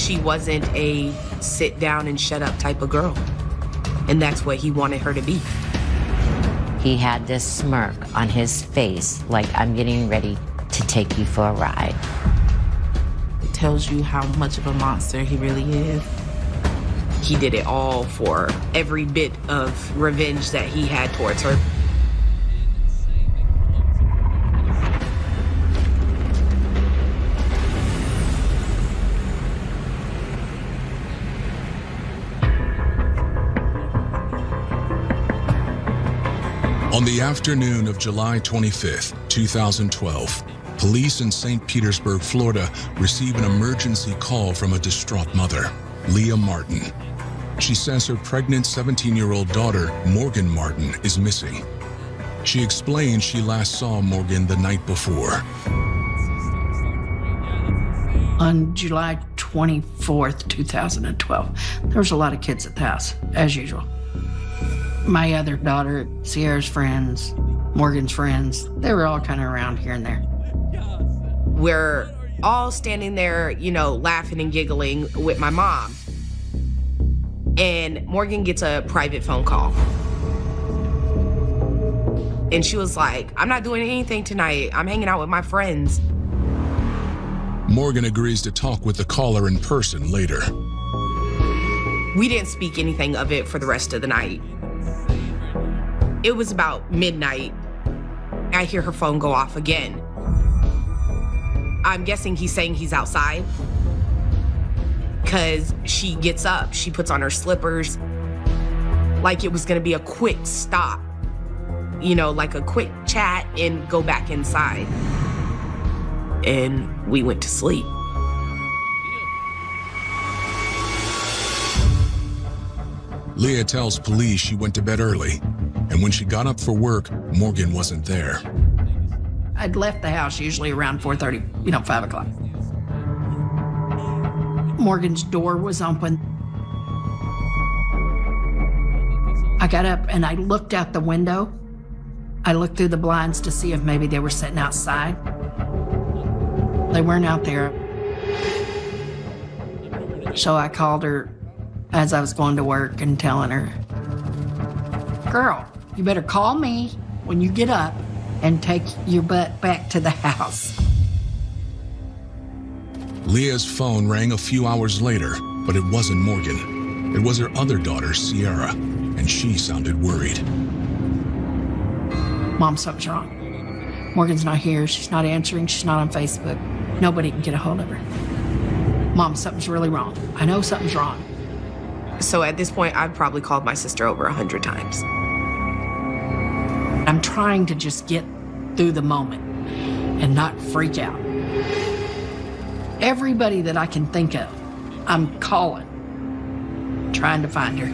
she wasn't a sit down and shut up type of girl. And that's what he wanted her to be. He had this smirk on his face, like, I'm getting ready to take you for a ride. It tells you how much of a monster he really is. He did it all for every bit of revenge that he had towards her. On the afternoon of July 25th, 2012, police in St. Petersburg, Florida, receive an emergency call from a distraught mother, Leah Martin. She says her pregnant 17-year-old daughter, Morgan Martin, is missing. She explains she last saw Morgan the night before. On July 24th, 2012, there was a lot of kids at the house, as usual. My other daughter, Sierra's friends, Morgan's friends, they were all kind of around here and there. We're all standing there, you know, laughing and giggling with my mom. And Morgan gets a private phone call. And she was like, I'm not doing anything tonight. I'm hanging out with my friends. Morgan agrees to talk with the caller in person later. We didn't speak anything of it for the rest of the night. It was about midnight. I hear her phone go off again. I'm guessing he's saying he's outside, because she gets up, she puts on her slippers, like it was gonna be a quick stop, you know, like a quick chat and go back inside. And we went to sleep. Leah tells police she went to bed early, and when she got up for work, Morgan wasn't there. I'd left the house usually around 4:30, 5 o'clock. Morgan's door was open. I got up and I looked out the window. I looked through the blinds to see if maybe they were sitting outside. They weren't out there. So I called her as I was going to work and telling her, girl, you better call me when you get up and take your butt back to the house. Leah's phone rang a few hours later, but it wasn't Morgan. It was her other daughter, Sierra, and she sounded worried. Mom, something's wrong. Morgan's not here. She's not answering. She's not on Facebook. Nobody can get a hold of her. Mom, something's really wrong. I know something's wrong. So at this point, I've probably called my sister over 100 times. I'm trying to just get through the moment and not freak out. Everybody that I can think of, I'm calling, trying to find her.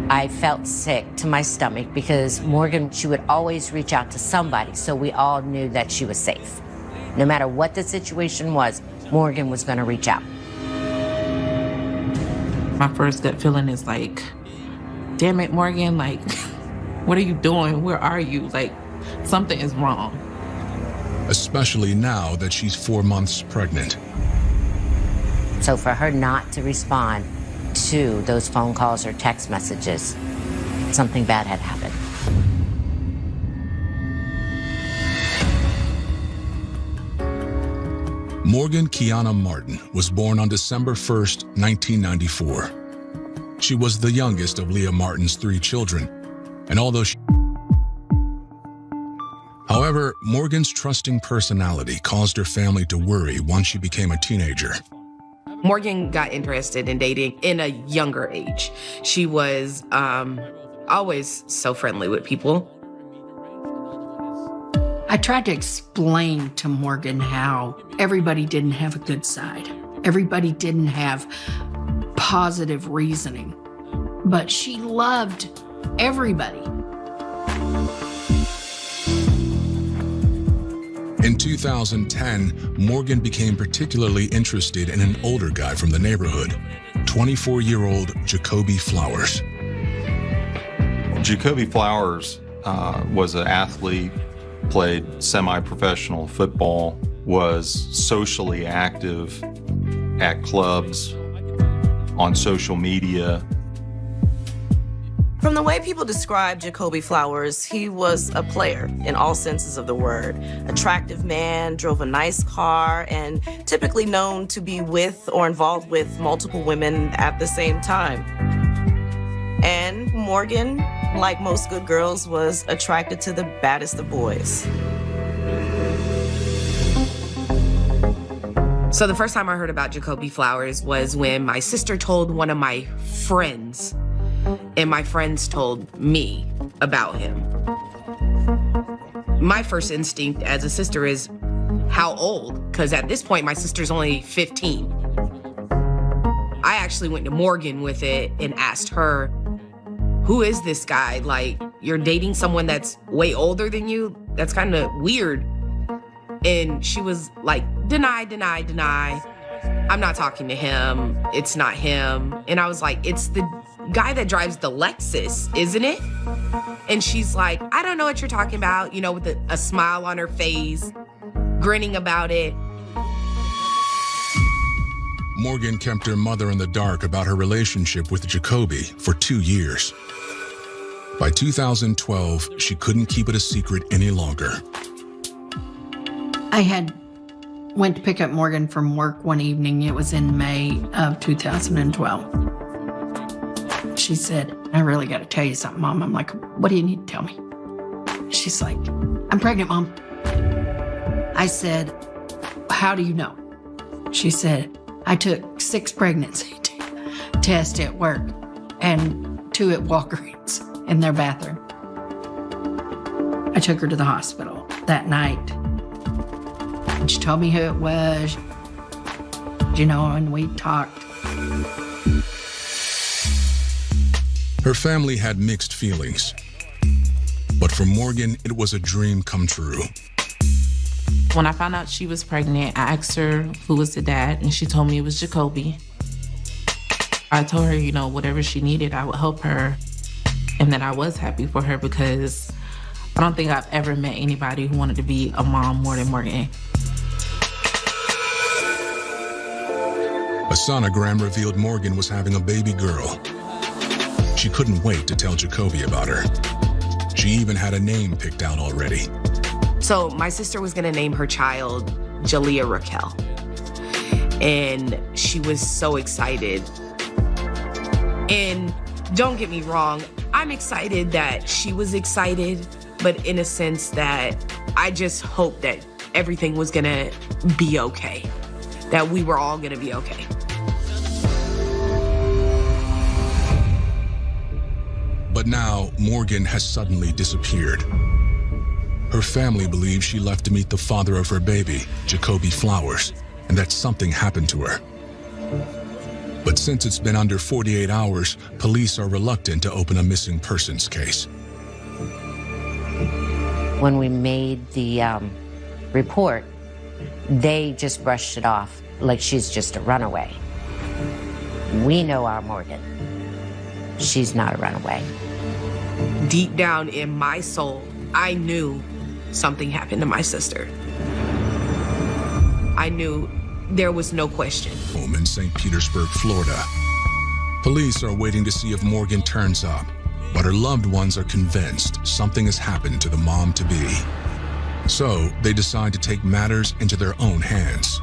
I felt sick to my stomach because Morgan, she would always reach out to somebody, so we all knew that she was safe. No matter what the situation was, Morgan was gonna reach out. My first gut feeling is like, damn it, Morgan, like, what are you doing? Where are you? Like, something is wrong. Especially now that she's 4 months pregnant. So for her not to respond to those phone calls or text messages, something bad had happened. Morgan Kiana Martin was born on December 1st, 1994. She was the youngest of Leah Martin's 3 children, and although However, Morgan's trusting personality caused her family to worry once she became a teenager. Morgan got interested in dating in a younger age. She was always so friendly with people. I tried to explain to Morgan how everybody didn't have a good side. Everybody didn't have positive reasoning, but she loved everybody. In 2010, Morgan became particularly interested in an older guy from the neighborhood, 24-year-old Jacobee Flowers. Jacobee Flowers was an athlete, played semi-professional football, was socially active at clubs, on social media. From the way people describe Jacobee Flowers, he was a player in all senses of the word. Attractive man, drove a nice car, and typically known to be with or involved with multiple women at the same time. And Morgan, like most good girls, was attracted to the baddest of boys. So the first time I heard about Jacobee Flowers was when my sister told one of my friends, and my friends told me about him. My first instinct as a sister is, how old? Because at this point, my sister's only 15. I actually went to Morgan with it and asked her, who is this guy? Like, you're dating someone that's way older than you? That's kind of weird. And she was like, deny, deny, deny. I'm not talking to him. It's not him. And I was like, it's the guy that drives the Lexus, isn't it? And she's like, I don't know what you're talking about, you know, with a smile on her face, grinning about it. Morgan kept her mother in the dark about her relationship with Jacobee for 2 years. By 2012, she couldn't keep it a secret any longer. I went to pick up Morgan from work one evening. It was in May of 2012. She said, I really got to tell you something, Mom. I'm like, what do you need to tell me? She's like, I'm pregnant, Mom. I said, how do you know? She said, I took 6 pregnancy tests at work and 2 at Walgreens in their bathroom. I took her to the hospital that night. And she told me who it was, you know, and we talked. Her family had mixed feelings. But for Morgan, it was a dream come true. When I found out she was pregnant, I asked her who was the dad, and she told me it was Jacobee. I told her, you know, whatever she needed, I would help her, and that I was happy for her because I don't think I've ever met anybody who wanted to be a mom more than Morgan. A sonogram revealed Morgan was having a baby girl. She couldn't wait to tell Jacobee about her. She even had a name picked out already. So my sister was gonna name her child Jalea Raquel. And she was so excited. And don't get me wrong, I'm excited that she was excited, but in a sense that I just hoped that everything was gonna be okay, that we were all gonna be okay. But now, Morgan has suddenly disappeared. Her family believes she left to meet the father of her baby, Jacobee Flowers, and that something happened to her. But since it's been under 48 hours, police are reluctant to open a missing persons case. When we made the report, they just brushed it off like she's just a runaway. We know our Morgan. She's not a runaway. Deep down in my soul, I knew something happened to my sister. I knew there was no question. Home in St. Petersburg, Florida. Police are waiting to see if Morgan turns up, but her loved ones are convinced something has happened to the mom-to-be. So they decide to take matters into their own hands.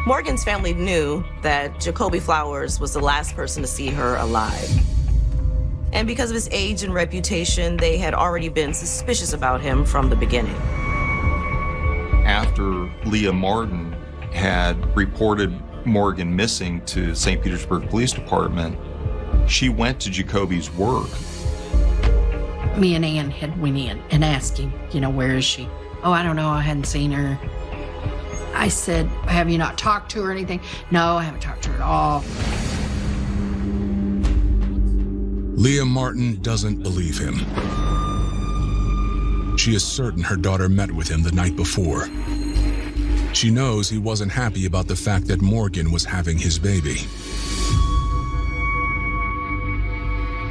Morgan's family knew that Jacobee Flowers was the last person to see her alive. And because of his age and reputation, they had already been suspicious about him from the beginning. After Leah Martin had reported Morgan missing to St. Petersburg Police Department, she went to Jacobee's work. Me and Ann had went in and asked him, you know, where is she? Oh, I don't know, I hadn't seen her. I said, have you not talked to her or anything? No, I haven't talked to her at all. Leah Martin doesn't believe him. She is certain her daughter met with him the night before. She knows he wasn't happy about the fact that Morgan was having his baby.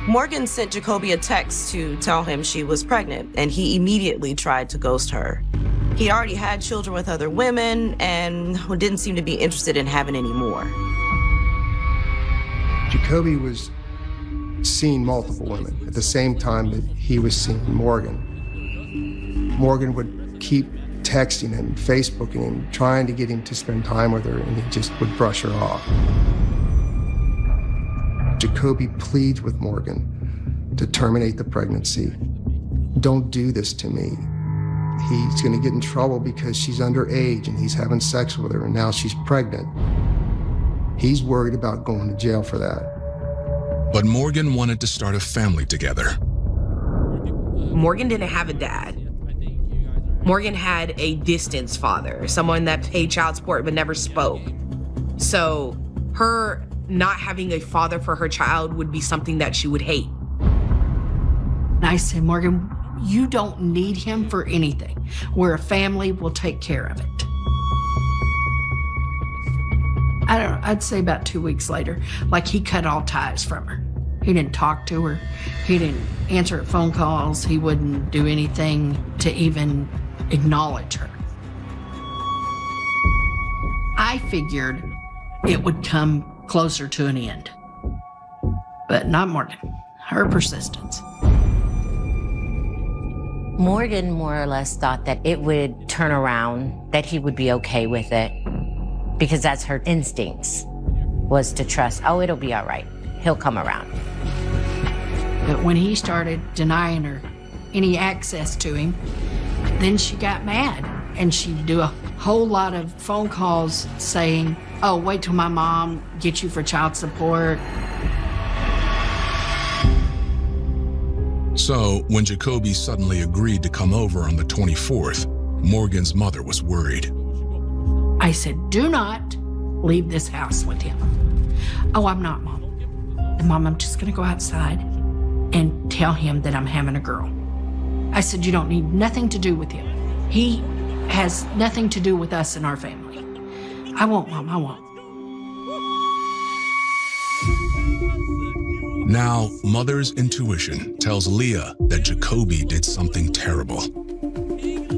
Morgan sent Jacobee a text to tell him she was pregnant, and he immediately tried to ghost her. He already had children with other women and didn't seem to be interested in having any more. Jacobee was seeing multiple women at the same time that he was seeing Morgan. Morgan would keep texting him, Facebooking him, trying to get him to spend time with her, and he just would brush her off. Jacobee pleads with Morgan to terminate the pregnancy. Don't do this to me. He's going to get in trouble because she's underage and he's having sex with her, and now she's pregnant. He's worried about going to jail for that. But Morgan wanted to start a family together. Morgan didn't have a dad. Morgan had a distant father, someone that paid child support but never spoke. So her not having a father for her child would be something that she would hate. And I said, Morgan, you don't need him for anything. We're a family, we'll take care of it. I don't know, I'd say about 2 weeks later, like he cut all ties from her. He didn't talk to her. He didn't answer her phone calls. He wouldn't do anything to even acknowledge her. I figured it would come closer to an end, but not Morgan. Her persistence. Morgan more or less thought that it would turn around, that he would be okay with it, because that's her instincts, was to trust, oh, it'll be all right. He'll come around. But when he started denying her any access to him, then she got mad, and she'd do a whole lot of phone calls saying, oh, wait till my mom gets you for child support. So, when Jacobee suddenly agreed to come over on the 24th, Morgan's mother was worried. I said, do not leave this house with him. Oh, I'm not, Mom. And Mom, I'm just gonna go outside and tell him that I'm having a girl. I said, you don't need nothing to do with him. He has nothing to do with us and our family. I won't, Mom, I won't. Now, mother's intuition tells Leah that Jacobee did something terrible.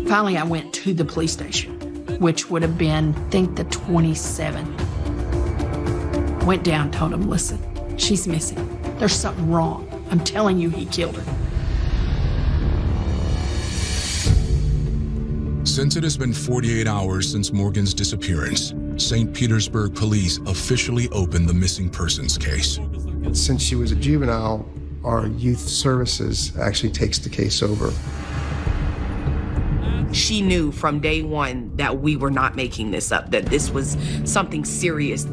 Finally, I went to the police station, which would have been, I think, the 27th. Went down, told him, listen, she's missing. There's something wrong. I'm telling you, he killed her. Since it has been 48 hours since Morgan's disappearance, St. Petersburg police officially opened the missing persons case. Since she was a juvenile, our youth services actually takes the case over. She knew from day one that we were not making this up, that this was something serious.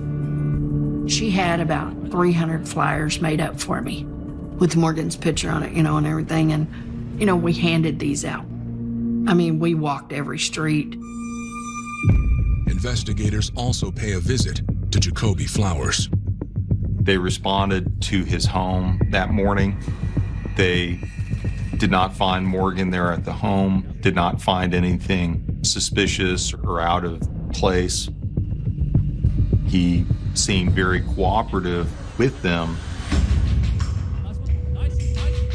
She had about 300 flyers made up for me with Morgan's picture on it, and everything. And, we handed these out. I mean, we walked every street. Investigators also pay a visit to Jacobee Flowers. They responded to his home that morning. They did not find Morgan there at the home, did not find anything suspicious or out of place. He seemed very cooperative with them.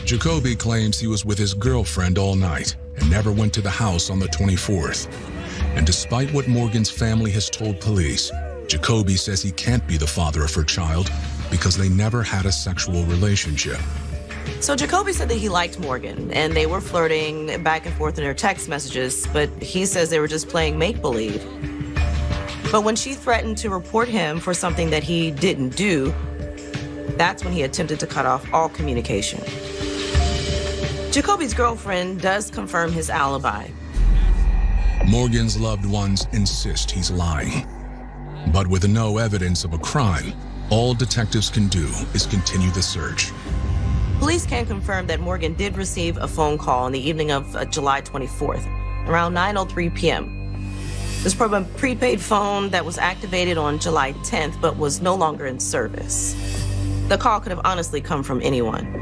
Jacobee claims he was with his girlfriend all night and never went to the house on the 24th. And despite what Morgan's family has told police, Jacobee says he can't be the father of her child because they never had a sexual relationship. So Jacobee said that he liked Morgan, and they were flirting back and forth in their text messages, but he says they were just playing make-believe. But when she threatened to report him for something that he didn't do, that's when he attempted to cut off all communication. Jacobee's girlfriend does confirm his alibi. Morgan's loved ones insist he's lying. But with no evidence of a crime, all detectives can do is continue the search. Police can confirm that Morgan did receive a phone call on the evening of July 24th, around 9:03 p.m. This from a prepaid phone that was activated on July 10th, but was no longer in service. The call could have honestly come from anyone.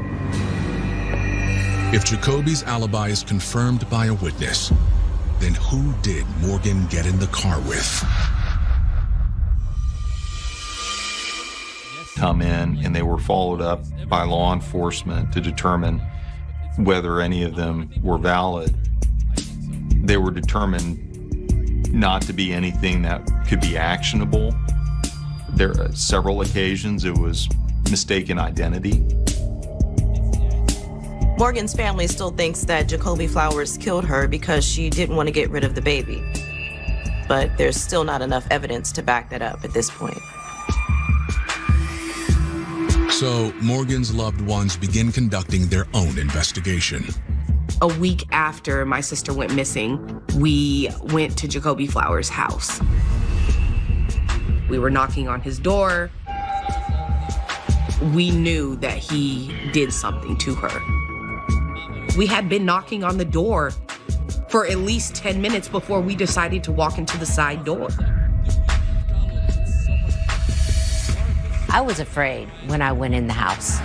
If Jacobee's alibi is confirmed by a witness, then who did Morgan get in the car with? Come in, and they were followed up by law enforcement to determine whether any of them were valid. They were determined not to be anything that could be actionable. There are several occasions it was mistaken identity. Morgan's family still thinks that Jacobee Flowers killed her because she didn't want to get rid of the baby. But there's still not enough evidence to back that up at this point. So Morgan's loved ones begin conducting their own investigation. A week after my sister went missing, we went to Jacobee Flowers' house. We were knocking on his door. We knew that he did something to her. We had been knocking on the door for at least 10 minutes before we decided to walk into the side door. I was afraid when I went in the house,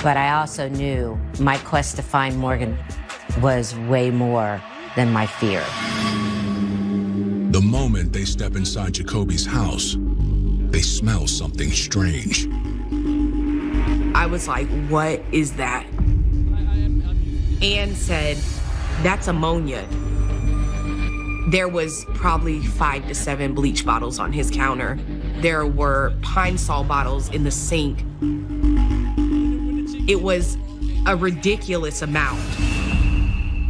but I also knew my quest to find Morgan was way more than my fear. The moment they step inside Jacobee's house, they smell something strange. I was like, what is that? Anne said, that's ammonia. There was probably 5 to 7 bleach bottles on his counter. There were Pine Sol bottles in the sink. It was a ridiculous amount.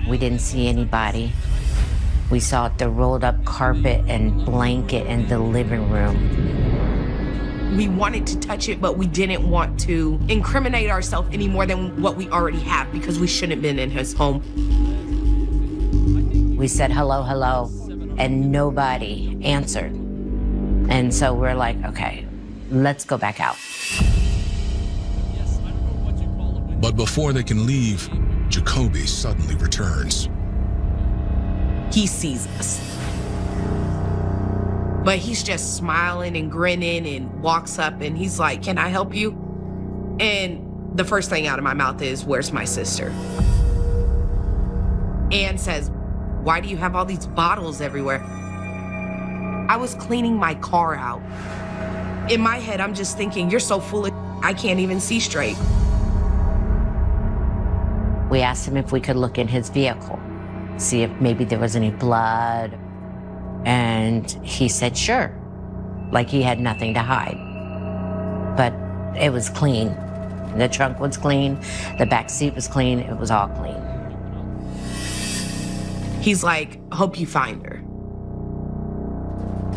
We didn't see anybody. We saw the rolled up carpet and blanket in the living room. We wanted to touch it, but we didn't want to incriminate ourselves any more than what we already have because we shouldn't have been in his home. We said hello, hello, and nobody answered. And so we're like, okay, let's go back out. But before they can leave, Jacobee suddenly returns. He sees us. But he's just smiling and grinning and walks up and he's like, can I help you? And the first thing out of my mouth is, where's my sister? Anne says, why do you have all these bottles everywhere? I was cleaning my car out. In my head, I'm just thinking, you're so full of I can't even see straight. We asked him if we could look in his vehicle, see if maybe there was any blood. And he said, sure, like he had nothing to hide. But it was clean. The trunk was clean, the back seat was clean, it was all clean. He's like, hope you find her.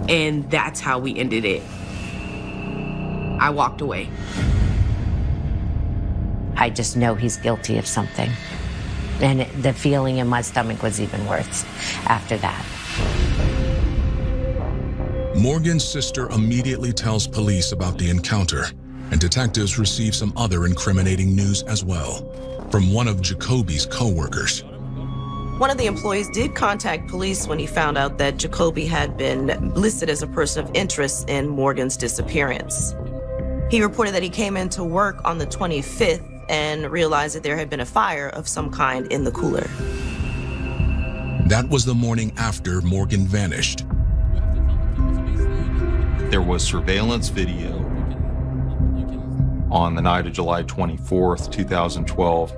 And that's how we ended it. I walked away. I just know he's guilty of something. And the feeling in my stomach was even worse after that. Morgan's sister immediately tells police about the encounter, and detectives receive some other incriminating news as well from one of Jacobee's co-workers. One of the employees did contact police when he found out that Jacobee had been listed as a person of interest in Morgan's disappearance. He reported that he came into work on the 25th and realized that there had been a fire of some kind in the cooler. That was the morning after Morgan vanished. There was surveillance video on the night of July 24th, 2012.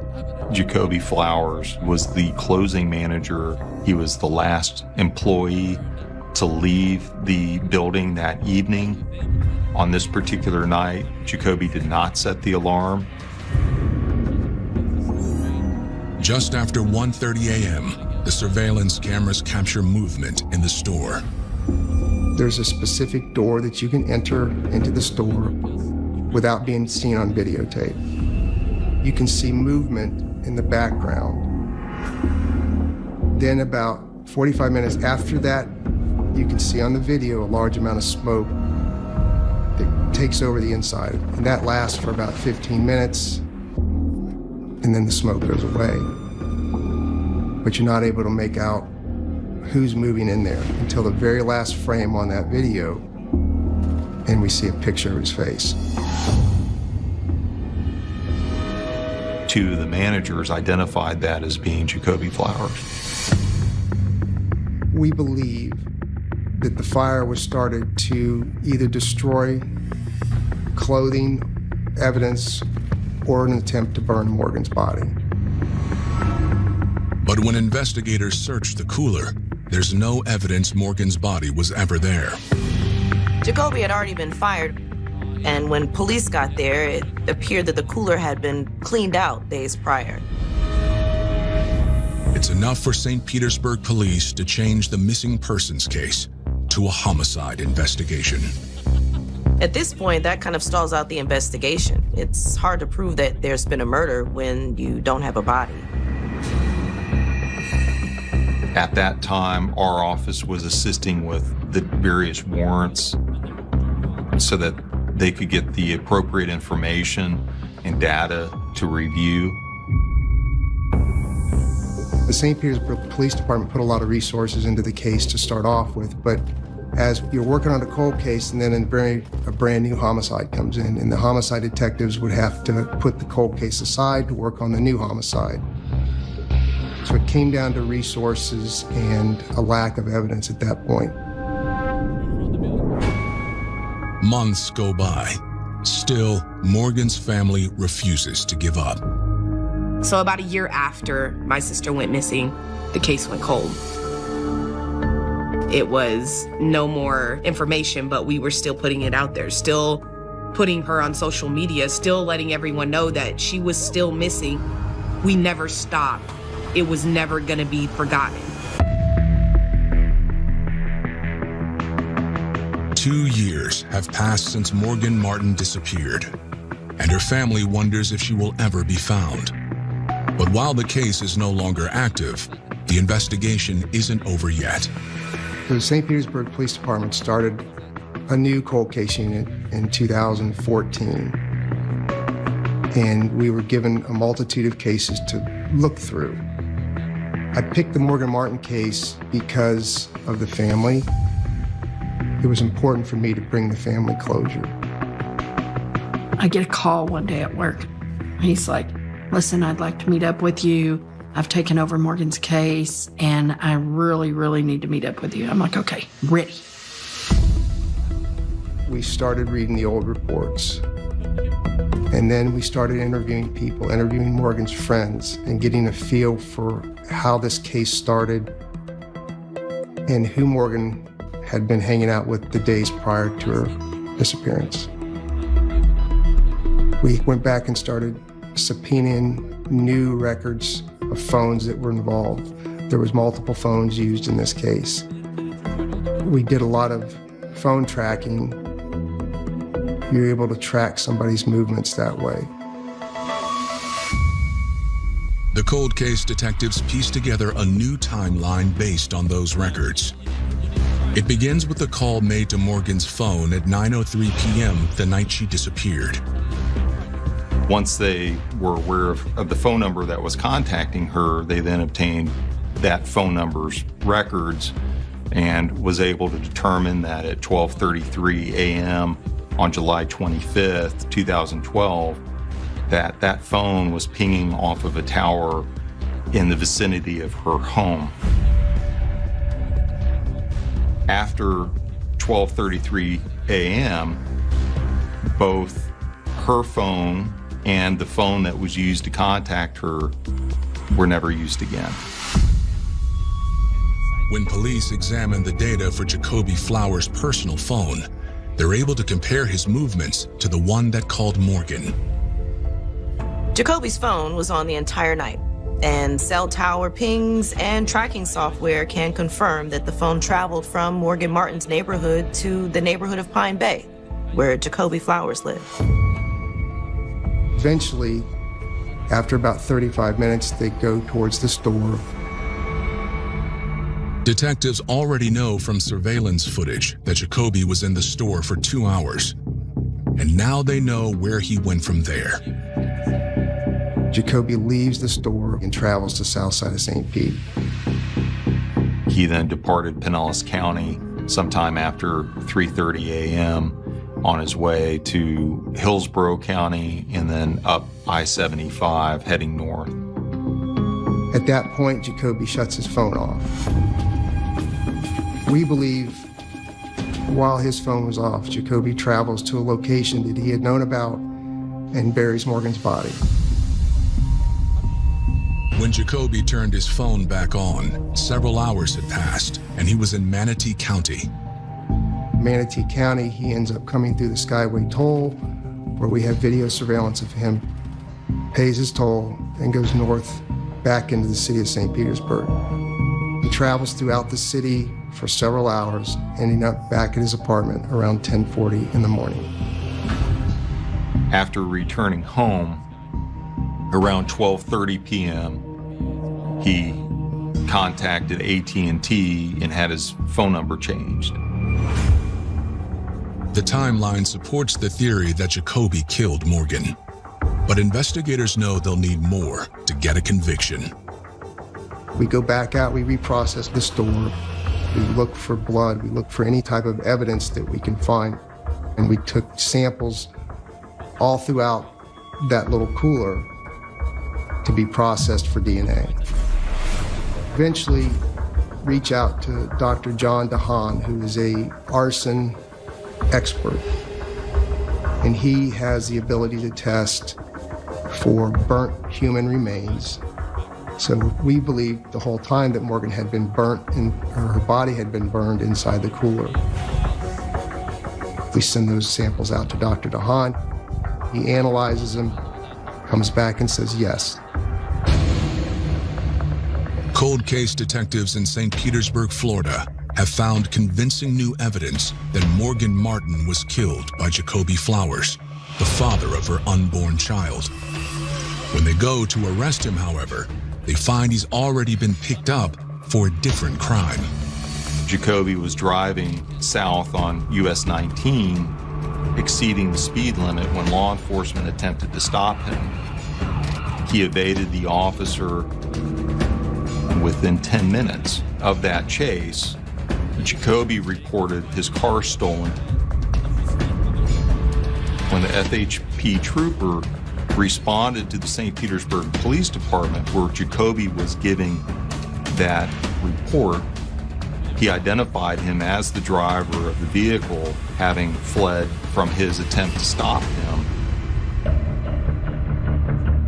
Jacobee Flowers was the closing manager. He was the last employee to leave the building that evening. On this particular night, Jacobee did not set the alarm. Just after 1:30 a.m., the surveillance cameras capture movement in the store. There's a specific door that you can enter into the store without being seen on videotape. You can see movement in the background. Then about 45 minutes after that, you can see on the video a large amount of smoke that takes over the inside. And that lasts for about 15 minutes, and then the smoke goes away. But you're not able to make out who's moving in there until the very last frame on that video, and we see a picture of his face. Two of the managers identified that as being Jacobee Flowers. We believe that the fire was started to either destroy clothing, evidence, or an attempt to burn Morgan's body. But when investigators searched the cooler, there's no evidence Morgan's body was ever there. Jacobee had already been fired, and when police got there, it appeared that the cooler had been cleaned out days prior. It's enough for St. Petersburg police to change the missing persons case to a homicide investigation. At this point, that kind of stalls out the investigation. It's hard to prove that there's been a murder when you don't have a body. At that time, our office was assisting with the various warrants so that they could get the appropriate information and data to review. The St. Petersburg Police Department put a lot of resources into the case to start off with, but as you're working on a cold case and then a brand new homicide comes in, and the homicide detectives would have to put the cold case aside to work on the new homicide. So it came down to resources and a lack of evidence at that point. Months go by. Still, Morgan's family refuses to give up. So about a year after my sister went missing, the case went cold. It was no more information, but we were still putting it out there, still putting her on social media, still letting everyone know that she was still missing. We never stopped. It was never gonna be forgotten. 2 years have passed since Morgan Martin disappeared, and her family wonders if she will ever be found. But while the case is no longer active, the investigation isn't over yet. The St. Petersburg Police Department started a new cold case unit in 2014, and we were given a multitude of cases to look through. I picked the Morgan Martin case because of the family. It was important for me to bring the family closure. I get a call one day at work. He's like, listen, I'd like to meet up with you. I've taken over Morgan's case, and I really, really need to meet up with you. I'm like, okay, ready. We started reading the old reports. And then we started interviewing people, interviewing Morgan's friends, and getting a feel for how this case started and who Morgan had been hanging out with the days prior to her disappearance. We went back and started subpoenaing new records of phones that were involved. There was multiple phones used in this case. We did a lot of phone tracking. You're able to track somebody's movements that way. The cold case detectives piece together a new timeline based on those records. It begins with a call made to Morgan's phone at 9:03 p.m. the night she disappeared. Once they were aware of the phone number that was contacting her, they then obtained that phone number's records and was able to determine that at 12:33 a.m. on July 25th, 2012, that phone was pinging off of a tower in the vicinity of her home. After 12:33 a.m., both her phone and the phone that was used to contact her were never used again. When police examine the data for Jacobee Flowers' personal phone, they're able to compare his movements to the one that called Morgan. Jacobee's phone was on the entire night, and cell tower pings and tracking software can confirm that the phone traveled from Morgan Martin's neighborhood to the neighborhood of Pine Bay, where Jacobee Flowers lived. Eventually, after about 35 minutes, they go towards the store. Detectives already know from surveillance footage that Jacobee was in the store for 2 hours, and now they know where he went from there. Jacobee leaves the store and travels to south side of St. Pete. He then departed Pinellas County sometime after 3:30 a.m. on his way to Hillsborough County and then up I-75 heading north. At that point, Jacobee shuts his phone off. We believe while his phone was off, Jacobee travels to a location that he had known about and buries Morgan's body. When Jacobee turned his phone back on, several hours had passed, and he was in Manatee County. Manatee County, he ends up coming through the Skyway toll, where we have video surveillance of him, pays his toll, and goes north back into the city of St. Petersburg. He travels throughout the city for several hours, ending up back at his apartment around 10:40 in the morning. After returning home around 12:30 p.m., he contacted AT&T and had his phone number changed. The timeline supports the theory that Jacobee killed Morgan, but investigators know they'll need more to get a conviction. We go back out, we reprocess the store, we look for blood, we look for any type of evidence that we can find, and we took samples all throughout that little cooler to be processed for DNA. Eventually, reach out to Dr. Zahn, who is a arson expert, and he has the ability to test for burnt human remains. So we believed the whole time that Morgan had been burnt, or her body had been burned inside the cooler. We send those samples out to Dr. Zahn. He analyzes them, comes back and says yes. Cold case detectives in St. Petersburg, Florida, have found convincing new evidence that Morgan Martin was killed by Jacobee Flowers, the father of her unborn child. When they go to arrest him, however, they find he's already been picked up for a different crime. Jacobee was driving south on US 19, exceeding the speed limit when law enforcement attempted to stop him. He evaded the officer. Within 10 minutes of that chase, Jacobee reported his car stolen. When the FHP trooper responded to the St. Petersburg Police Department where Jacobee was giving that report, he identified him as the driver of the vehicle, having fled from his attempt to stop him.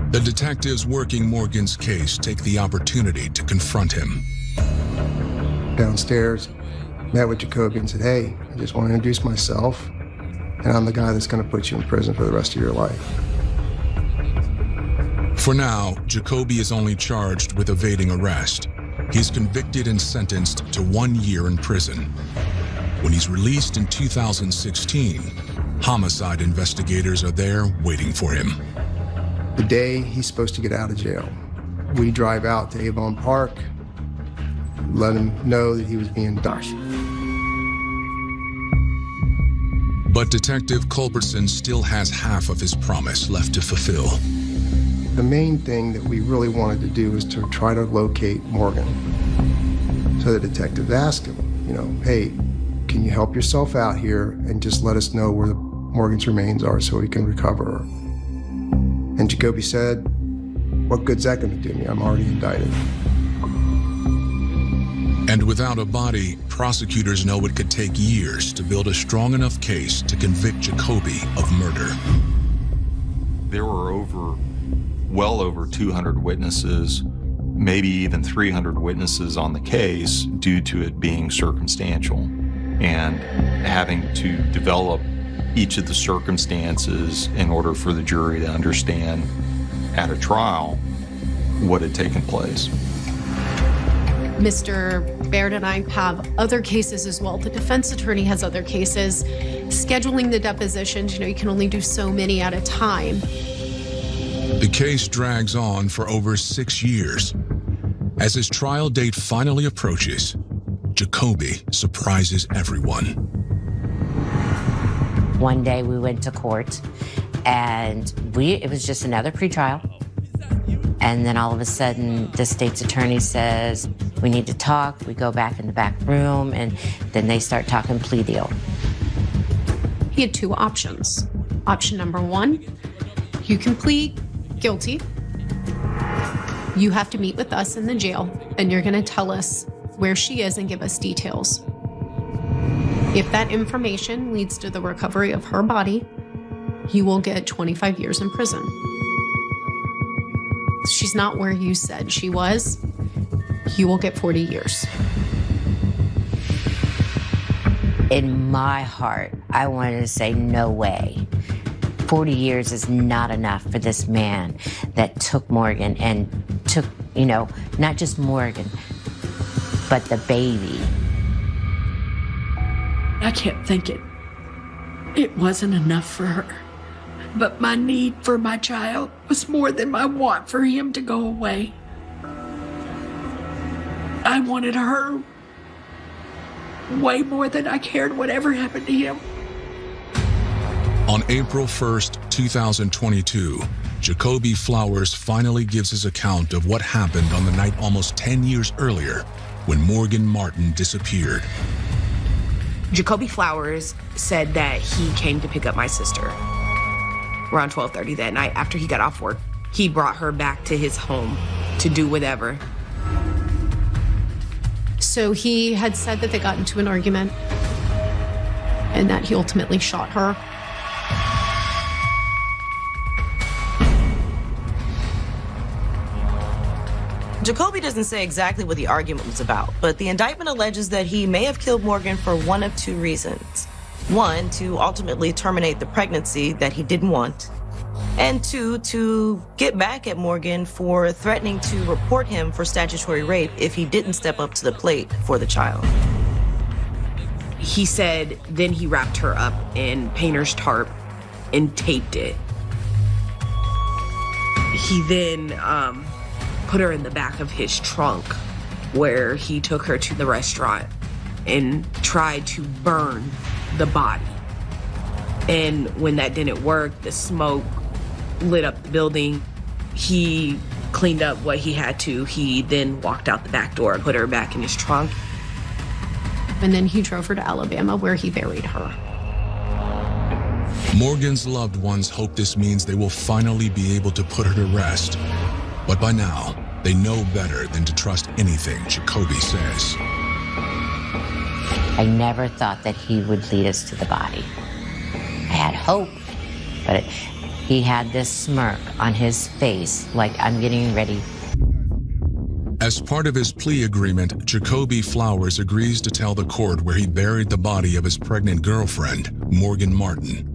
The detectives working Morgan's case take the opportunity to confront him. Downstairs, met with Jacobee and said, hey, I just want to introduce myself, and I'm the guy that's going to put you in prison for the rest of your life. For now, Jacobee is only charged with evading arrest. He's convicted and sentenced to 1 year in prison. When he's released in 2016, homicide investigators are there waiting for him. The day he's supposed to get out of jail, we drive out to Avon Park, let him know that he was being doshed. But Detective Culbertson still has half of his promise left to fulfill. The main thing that we really wanted to do is to try to locate Morgan. So the detectives asked him, hey, can you help yourself out here and just let us know where Morgan's remains are so we can recover her? And Jacobee said, what good's that going to do me? I'm already indicted. And without a body, prosecutors know it could take years to build a strong enough case to convict Jacobee of murder. There were well over 200 witnesses, maybe even 300 witnesses on the case due to it being circumstantial, and having to develop each of the circumstances in order for the jury to understand at a trial what had taken place. Mr. Baird and I have other cases as well. The defense attorney has other cases. Scheduling the depositions, you can only do so many at a time. The case drags on for over 6 years. As his trial date finally approaches, Jacobee surprises everyone. One day we went to court, and it was just another pretrial. And then all of a sudden, the state's attorney says, we need to talk. We go back in the back room, and then they start talking plea deal. He had two options. Option number one, you can plead guilty. You have to meet with us in the jail, and you're gonna tell us where she is and give us details. If that information leads to the recovery of her body, you will get 25 years in prison. she's not where you said she was, you will get 40 years. In my heart, I wanted to say, no way. 40 years is not enough for this man that took Morgan and took, not just Morgan, but the baby. I kept thinking it wasn't enough for her. But my need for my child was more than my want for him to go away. I wanted her way more than I cared whatever happened to him. On April 1st, 2022, Jacobee Flowers finally gives his account of what happened on the night almost 10 years earlier when Morgan Martin disappeared. Jacobee Flowers said that he came to pick up my sister around 12:30 that night after he got off work. He brought her back to his home to do whatever. So he had said that they got into an argument and that he ultimately shot her. Jacobee doesn't say exactly what the argument was about, but the indictment alleges that he may have killed Morgan for one of two reasons. One, to ultimately terminate the pregnancy that he didn't want. And two, to get back at Morgan for threatening to report him for statutory rape if he didn't step up to the plate for the child. He said then he wrapped her up in painter's tarp and taped it. He then put her in the back of his trunk where he took her to the restaurant and tried to burn the body. And when that didn't work, the smoke lit up the building. He cleaned up what he had to. He then walked out the back door and put her back in his trunk. And then he drove her to Alabama where he buried her. Morgan's loved ones hope this means they will finally be able to put her to rest. But by now, they know better than to trust anything Jacobee says. I never thought that he would lead us to the body. I had hope, but he had this smirk on his face like, I'm getting ready. As part of his plea agreement, Jacobee Flowers agrees to tell the court where he buried the body of his pregnant girlfriend, Morgan Martin.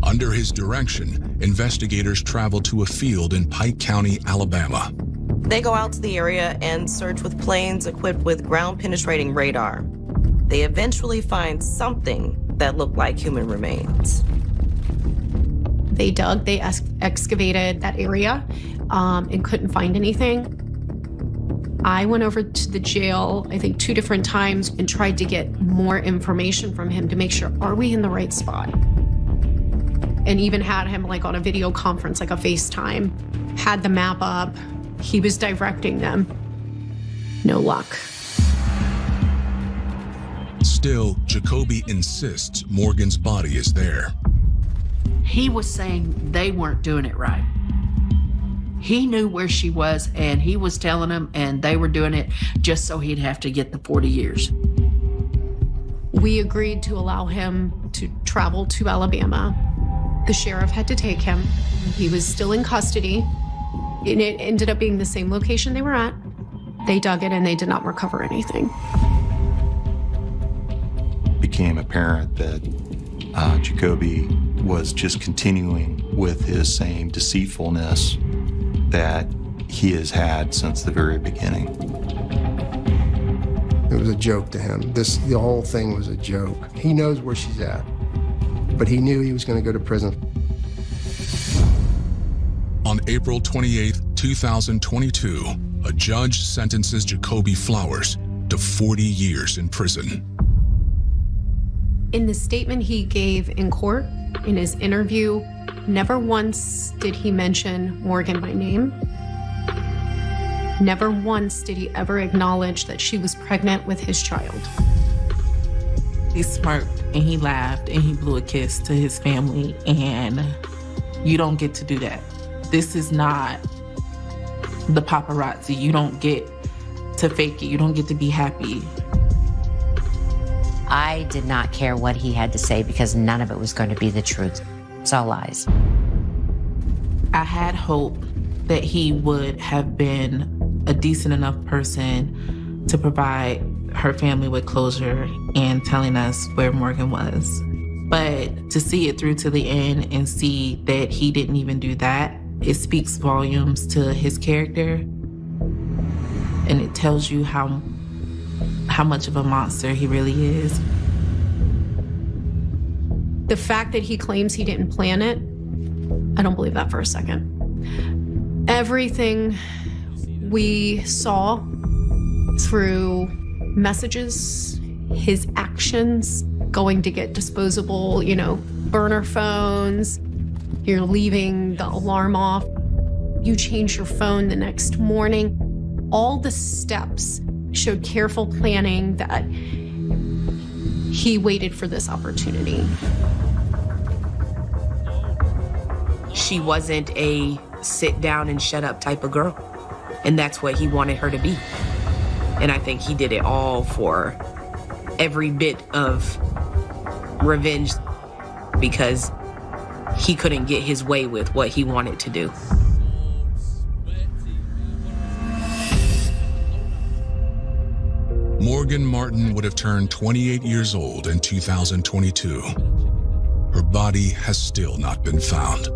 Under his direction, investigators travel to a field in Pike County, Alabama. They go out to the area and search with planes equipped with ground-penetrating radar. They eventually find something that looked like human remains. They dug, they excavated that area and couldn't find anything. I went over to the jail, I think 2 different times, and tried to get more information from him to make sure, are we in the right spot? And even had him like on a video conference, like a FaceTime, had the map up. He was directing them. No luck. Still, Jacobee insists Morgan's body is there. He was saying they weren't doing it right. He knew where she was, and he was telling them, and they were doing it just so he'd have to get the 40 years. We agreed to allow him to travel to Alabama. The sheriff had to take him. He was still in custody, and it ended up being the same location they were at. They dug it, and they did not recover anything. It became apparent that Jacobee was just continuing with his same deceitfulness that he has had since the very beginning. It was a joke to him. The whole thing was a joke. He knows where she's at, but he knew he was going to go to prison. On April 28, 2022, a judge sentences Jacobee Flowers to 40 years in prison. In the statement he gave in court, in his interview, never once did he mention Morgan by name. Never once did he ever acknowledge that she was pregnant with his child. He smirked and he laughed and he blew a kiss to his family, and you don't get to do that. This is not the paparazzi. You don't get to fake it. You don't get to be happy. I did not care what he had to say because none of it was going to be the truth. It's all lies. I had hope that he would have been a decent enough person to provide her family with closure and telling us where Morgan was. But to see it through to the end and see that he didn't even do that, it speaks volumes to his character. And it tells you how much of a monster he really is. The fact that he claims he didn't plan it, I don't believe that for a second. Everything we saw through messages, his actions, going to get disposable, burner phones, you're leaving the alarm off, you change your phone the next morning. All the steps showed careful planning that he waited for this opportunity. She wasn't a sit down and shut up type of girl. And that's what he wanted her to be. And I think he did it all for every bit of revenge because he couldn't get his way with what he wanted to do. Morgan Martin would have turned 28 years old in 2022. Her body has still not been found.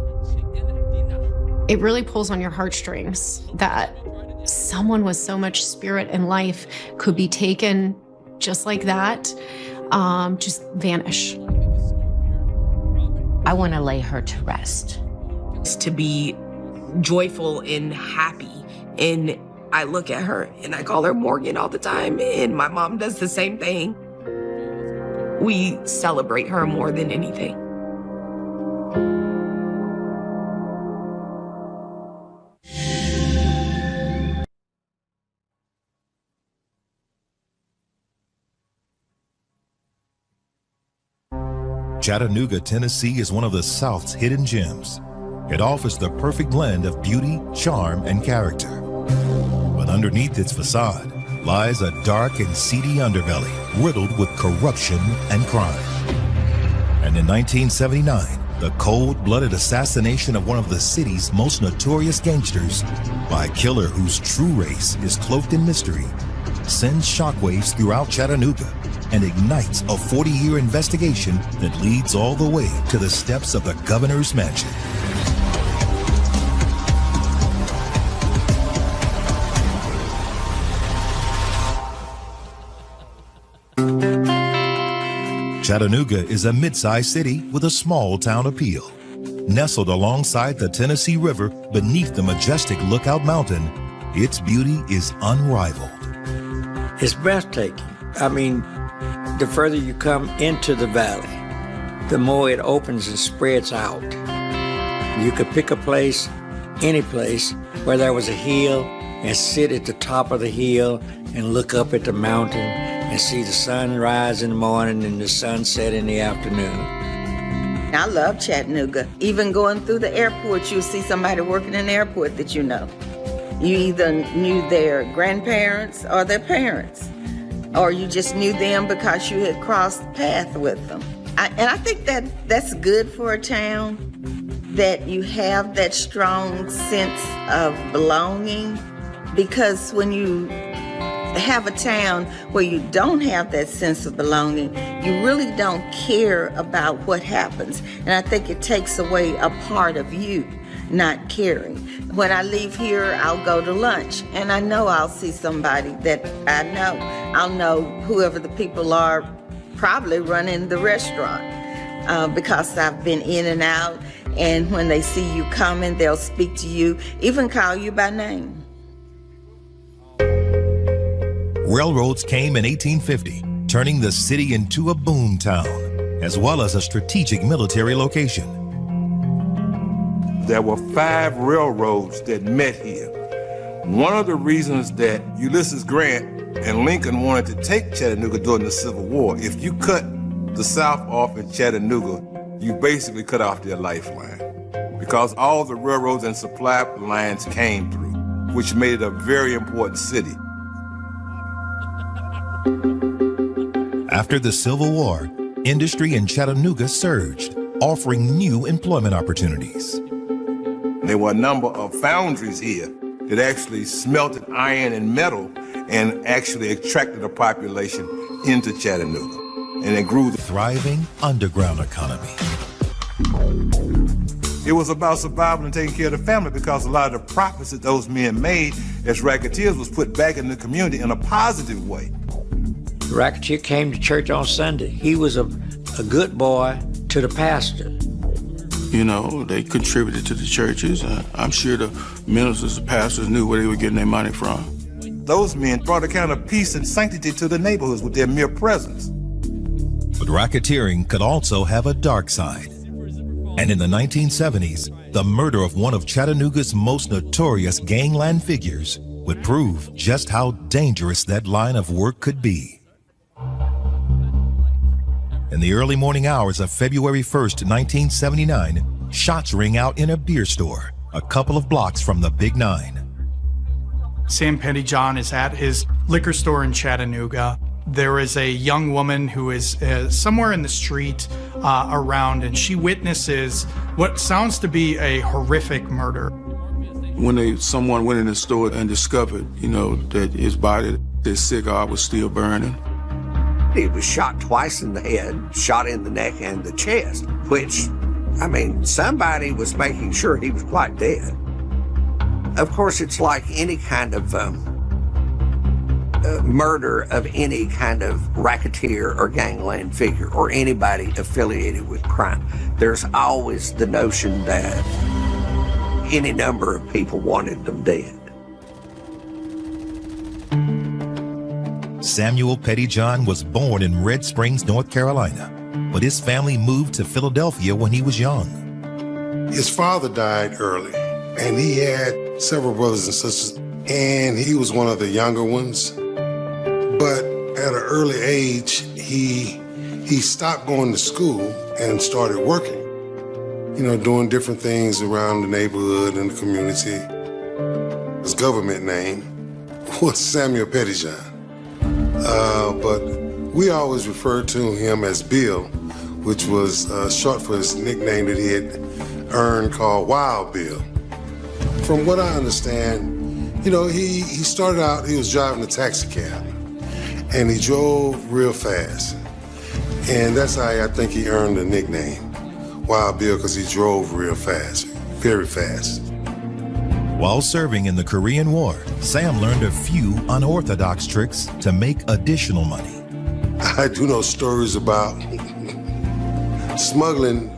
It really pulls on your heartstrings that someone with so much spirit and life could be taken just like that, just vanish. I want to lay her to rest. It's to be joyful and happy. And I look at her and I call her Morgan all the time, and my mom does the same thing. We celebrate her more than anything. Chattanooga, Tennessee is one of the South's hidden gems. It offers the perfect blend of beauty, charm, and character. But underneath its facade lies a dark and seedy underbelly riddled with corruption and crime. And in 1979, the cold-blooded assassination of one of the city's most notorious gangsters by a killer whose true race is cloaked in mystery sends shockwaves throughout Chattanooga and ignites a 40-year investigation that leads all the way to the steps of the governor's mansion. Chattanooga is a mid-sized city with a small-town appeal. Nestled alongside the Tennessee River beneath the majestic Lookout Mountain, its beauty is unrivaled. It's breathtaking. I mean, the further you come into the valley, the more it opens and spreads out. You could pick a place, any place, where there was a hill and sit at the top of the hill and look up at the mountain and see the sun rise in the morning and the sunset in the afternoon. I love Chattanooga. Even going through the airport, you'll see somebody working in the airport that you know. You either knew their grandparents or their parents, or you just knew them because you had crossed paths with them. And I think that's good for a town, that you have that strong sense of belonging, because when you have a town where you don't have that sense of belonging, you really don't care about what happens. And I think it takes away a part of you not caring. When I leave here, I'll go to lunch, and I know I'll see somebody that I know. I'll know whoever the people are probably running the restaurant because I've been in and out, and when they see you coming, they'll speak to you, even call you by name. Railroads came in 1850, turning the city into a boom town, as well as a strategic military location. There were 5 railroads that met here. One of the reasons that Ulysses Grant and Lincoln wanted to take Chattanooga during the Civil War, if you cut the South off in Chattanooga, you basically cut off their lifeline, because all the railroads and supply lines came through, which made it a very important city. After the Civil War, industry in Chattanooga surged, offering new employment opportunities. There were a number of foundries here that actually smelted iron and metal and actually attracted a population into Chattanooga. And it grew. The thriving underground economy. It was about survival and taking care of the family, because a lot of the profits that those men made as racketeers was put back in the community in a positive way. The racketeer came to church on Sunday. He was a good boy to the pastor. You know, they contributed to the churches. I'm sure the ministers and pastors knew where they were getting their money from. Those men brought a kind of peace and sanctity to the neighborhoods with their mere presence. But racketeering could also have a dark side. And in the 1970s, the murder of one of Chattanooga's most notorious gangland figures would prove just how dangerous that line of work could be. In the early morning hours of February 1st, 1979, shots ring out in a beer store a couple of blocks from the Big Nine. Sam Pettyjohn is at his liquor store in Chattanooga. There is a young woman who is somewhere in the street around, and she witnesses what sounds to be a horrific murder. When someone went in the store and discovered, that his body, his cigar was still burning. He was shot twice in the head, shot in the neck and the chest, which, somebody was making sure he was quite dead. Of course, it's like any kind of murder of any kind of racketeer or gangland figure or anybody affiliated with crime. There's always the notion that any number of people wanted them dead. Samuel Pettyjohn was born in Red Springs, North Carolina, but his family moved to Philadelphia when he was young. His father died early, and he had several brothers and sisters, and he was one of the younger ones. But at an early age, he stopped going to school and started working, doing different things around the neighborhood and the community. His government name was Samuel Pettyjohn. But we always referred to him as Bill, which was short for his nickname that he had earned called Wild Bill. From what I understand, he started out, he was driving a taxi cab, and he drove real fast. And that's how I think he earned the nickname, Wild Bill, because he drove real fast, very fast. While serving in the Korean War, Sam learned a few unorthodox tricks to make additional money. I do know stories about smuggling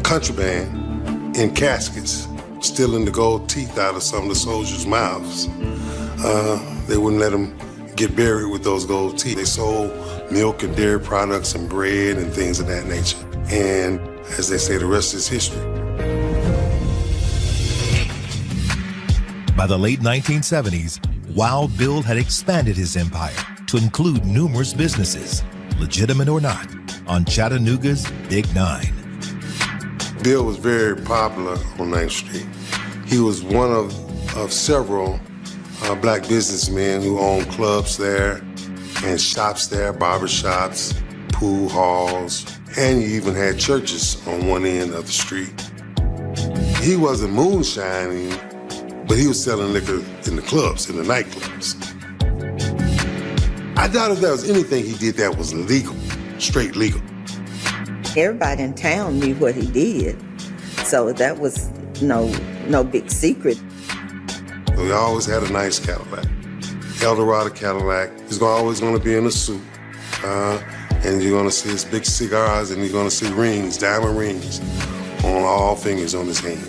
contraband in caskets, stealing the gold teeth out of some of the soldiers' mouths. They wouldn't let them get buried with those gold teeth. They sold milk and dairy products and bread and things of that nature. And as they say, the rest is history. By the late 1970s, Wild Bill had expanded his empire to include numerous businesses, legitimate or not, on Chattanooga's Big Nine. Bill was very popular on 9th Street. He was one of several black businessmen who owned clubs there and shops there, barber shops, pool halls, and you even had churches on one end of the street. He wasn't moonshining, but he was selling liquor in the clubs, in the nightclubs. I doubt if there was anything he did that was legal, straight legal. Everybody in town knew what he did, so that was no big secret. He always had a nice Cadillac, Eldorado Cadillac. He's always going to be in a suit, and you're going to see his big cigars, and you're going to see rings, diamond rings, on all fingers on his hand.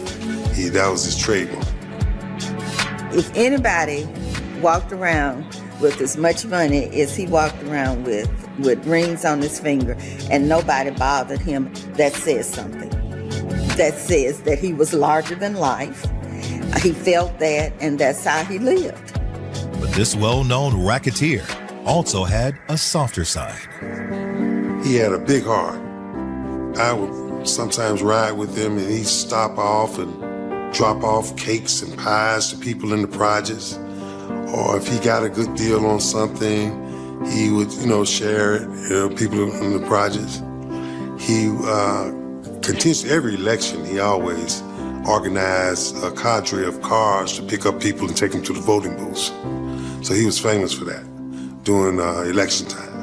That was his trademark. If anybody walked around with as much money as he walked around with rings on his finger, and nobody bothered him, that says something. That says that he was larger than life. He felt that, and that's how he lived. But this well-known racketeer also had a softer side. He had a big heart. I would sometimes ride with him, and he'd stop off and drop off cakes and pies to people in the projects. Or if he got a good deal on something, he would, share it, people in the projects. He continues every election, he always organize a cadre of cars to pick up people and take them to the voting booths. So he was famous for that during election time.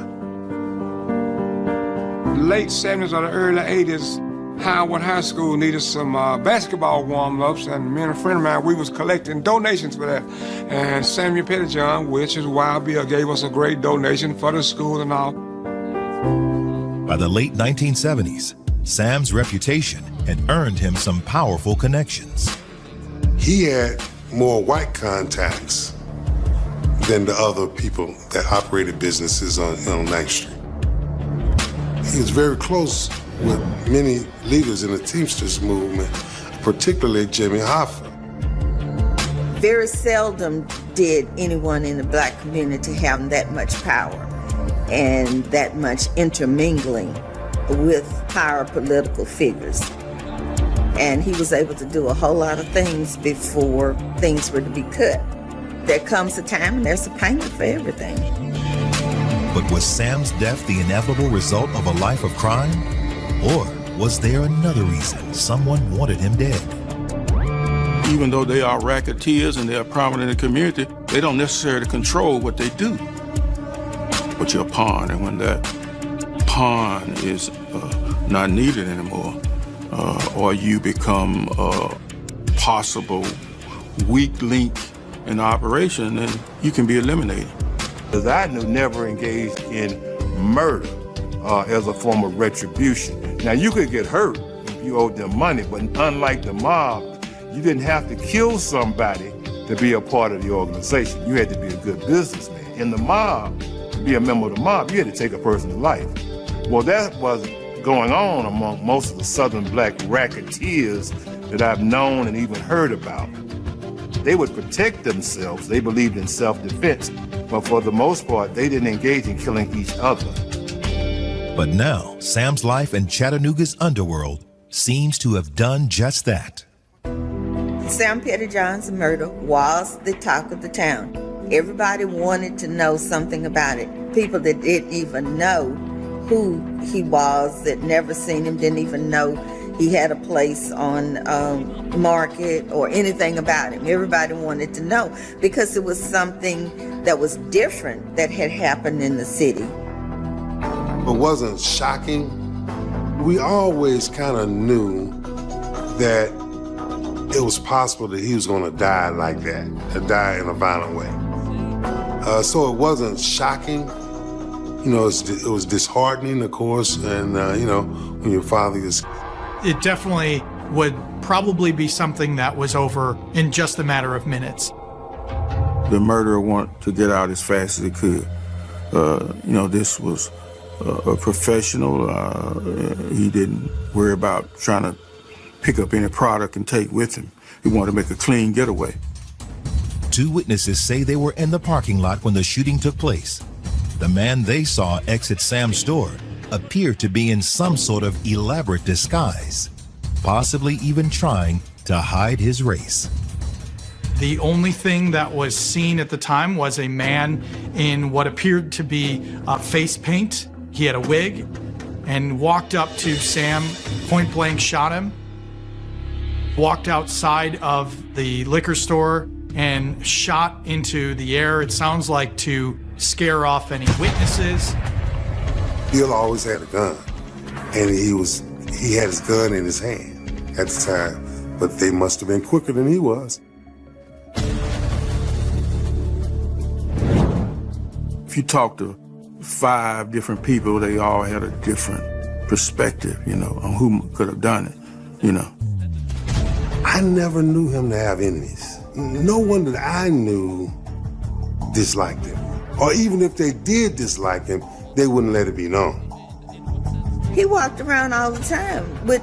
Late 70s or the early 80s, Howard High School needed some basketball warm-ups, and me and a friend of mine, we was collecting donations for that. And Samuel Pettyjohn, which is Wild Bill, gave us a great donation for the school and all. By the late 1970s, Sam's reputation had earned him some powerful connections. He had more white contacts than the other people that operated businesses on 9th Street. He was very close with many leaders in the Teamsters movement, particularly Jimmy Hoffa. Very seldom did anyone in the black community have that much power and that much intermingling with higher political figures. And he was able to do a whole lot of things before things were to be cut. There comes a time and there's a payment for everything. But was Sam's death the inevitable result of a life of crime? Or was there another reason someone wanted him dead? Even though they are racketeers and they are prominent in the community, they don't necessarily control what they do. But you're a pawn, and when that pawn is not needed anymore, or you become a possible weak link in the operation, then you can be eliminated. Zahn never engaged in murder as a form of retribution. Now, you could get hurt if you owed them money, but unlike the mob, you didn't have to kill somebody to be a part of the organization. You had to be a good businessman. In the mob, to be a member of the mob, you had to take a person's life. Well, that was going on among most of the Southern black racketeers that I've known and even heard about. They would protect themselves. They believed in self-defense. But for the most part, they didn't engage in killing each other. But now, Sam's life in Chattanooga's underworld seems to have done just that. Sam Pettyjohn's murder was the talk of the town. Everybody wanted to know something about it. People that didn't even know who he was, that never seen him, didn't even know he had a place on Market or anything about him. Everybody wanted to know because it was something that was different that had happened in the city. It wasn't shocking. We always kind of knew that it was possible that he was going to die like that, to die in a violent way. So it wasn't shocking. You know, it was disheartening, of course, and, you know, when your father is... It definitely would probably be something that was over in just a matter of minutes. The murderer wanted to get out as fast as he could. You know, this was a professional. He didn't worry about trying to pick up any product and take with him. He wanted to make a clean getaway. Two witnesses say they were in the parking lot when the shooting took place. The man they saw exit Sam's store appeared to be in some sort of elaborate disguise, possibly even trying to hide his race. The only thing that was seen at the time was a man in what appeared to be face paint. He had a wig and walked up to Sam, point blank shot him, walked outside of the liquor store and shot into the air. It sounds like to scare off any witnesses. Bill always had a gun, and he had his gun in his hand at the time, but they must have been quicker than he was. If you talk to 5 different people, they all had a different perspective, you know, on who could have done it, you know. I never knew him to have enemies. No one that I knew disliked him. Or even if they did dislike him, they wouldn't let it be known. He walked around all the time with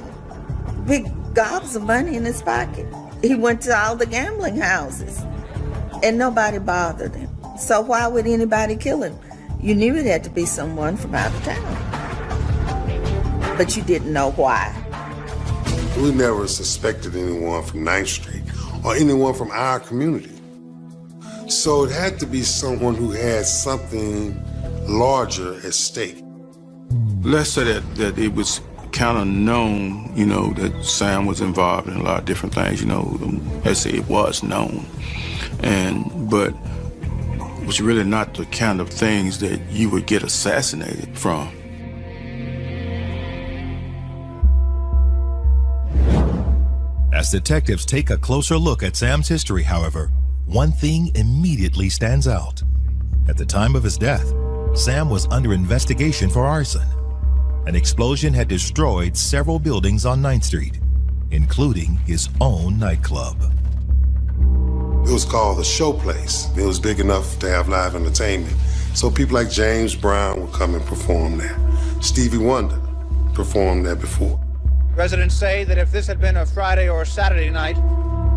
big gobs of money in his pocket. He went to all the gambling houses, and nobody bothered him. So why would anybody kill him? You knew it had to be someone from out of town, but you didn't know why. We never suspected anyone from 9th Street or anyone from our community. So it had to be someone who had something larger at stake. Let's say that it was kind of known, you know, that Sam was involved in a lot of different things, you know. I say it was known. But it was really not the kind of things that you would get assassinated from. As detectives take a closer look at Sam's history, however, one thing immediately stands out. At the time of his death, Sam was under investigation for arson. An explosion had destroyed several buildings on 9th Street, including his own nightclub. It was called the Showplace. It was big enough to have live entertainment. So people like James Brown would come and perform there. Stevie Wonder performed there before. Residents say that if this had been a Friday or a Saturday night,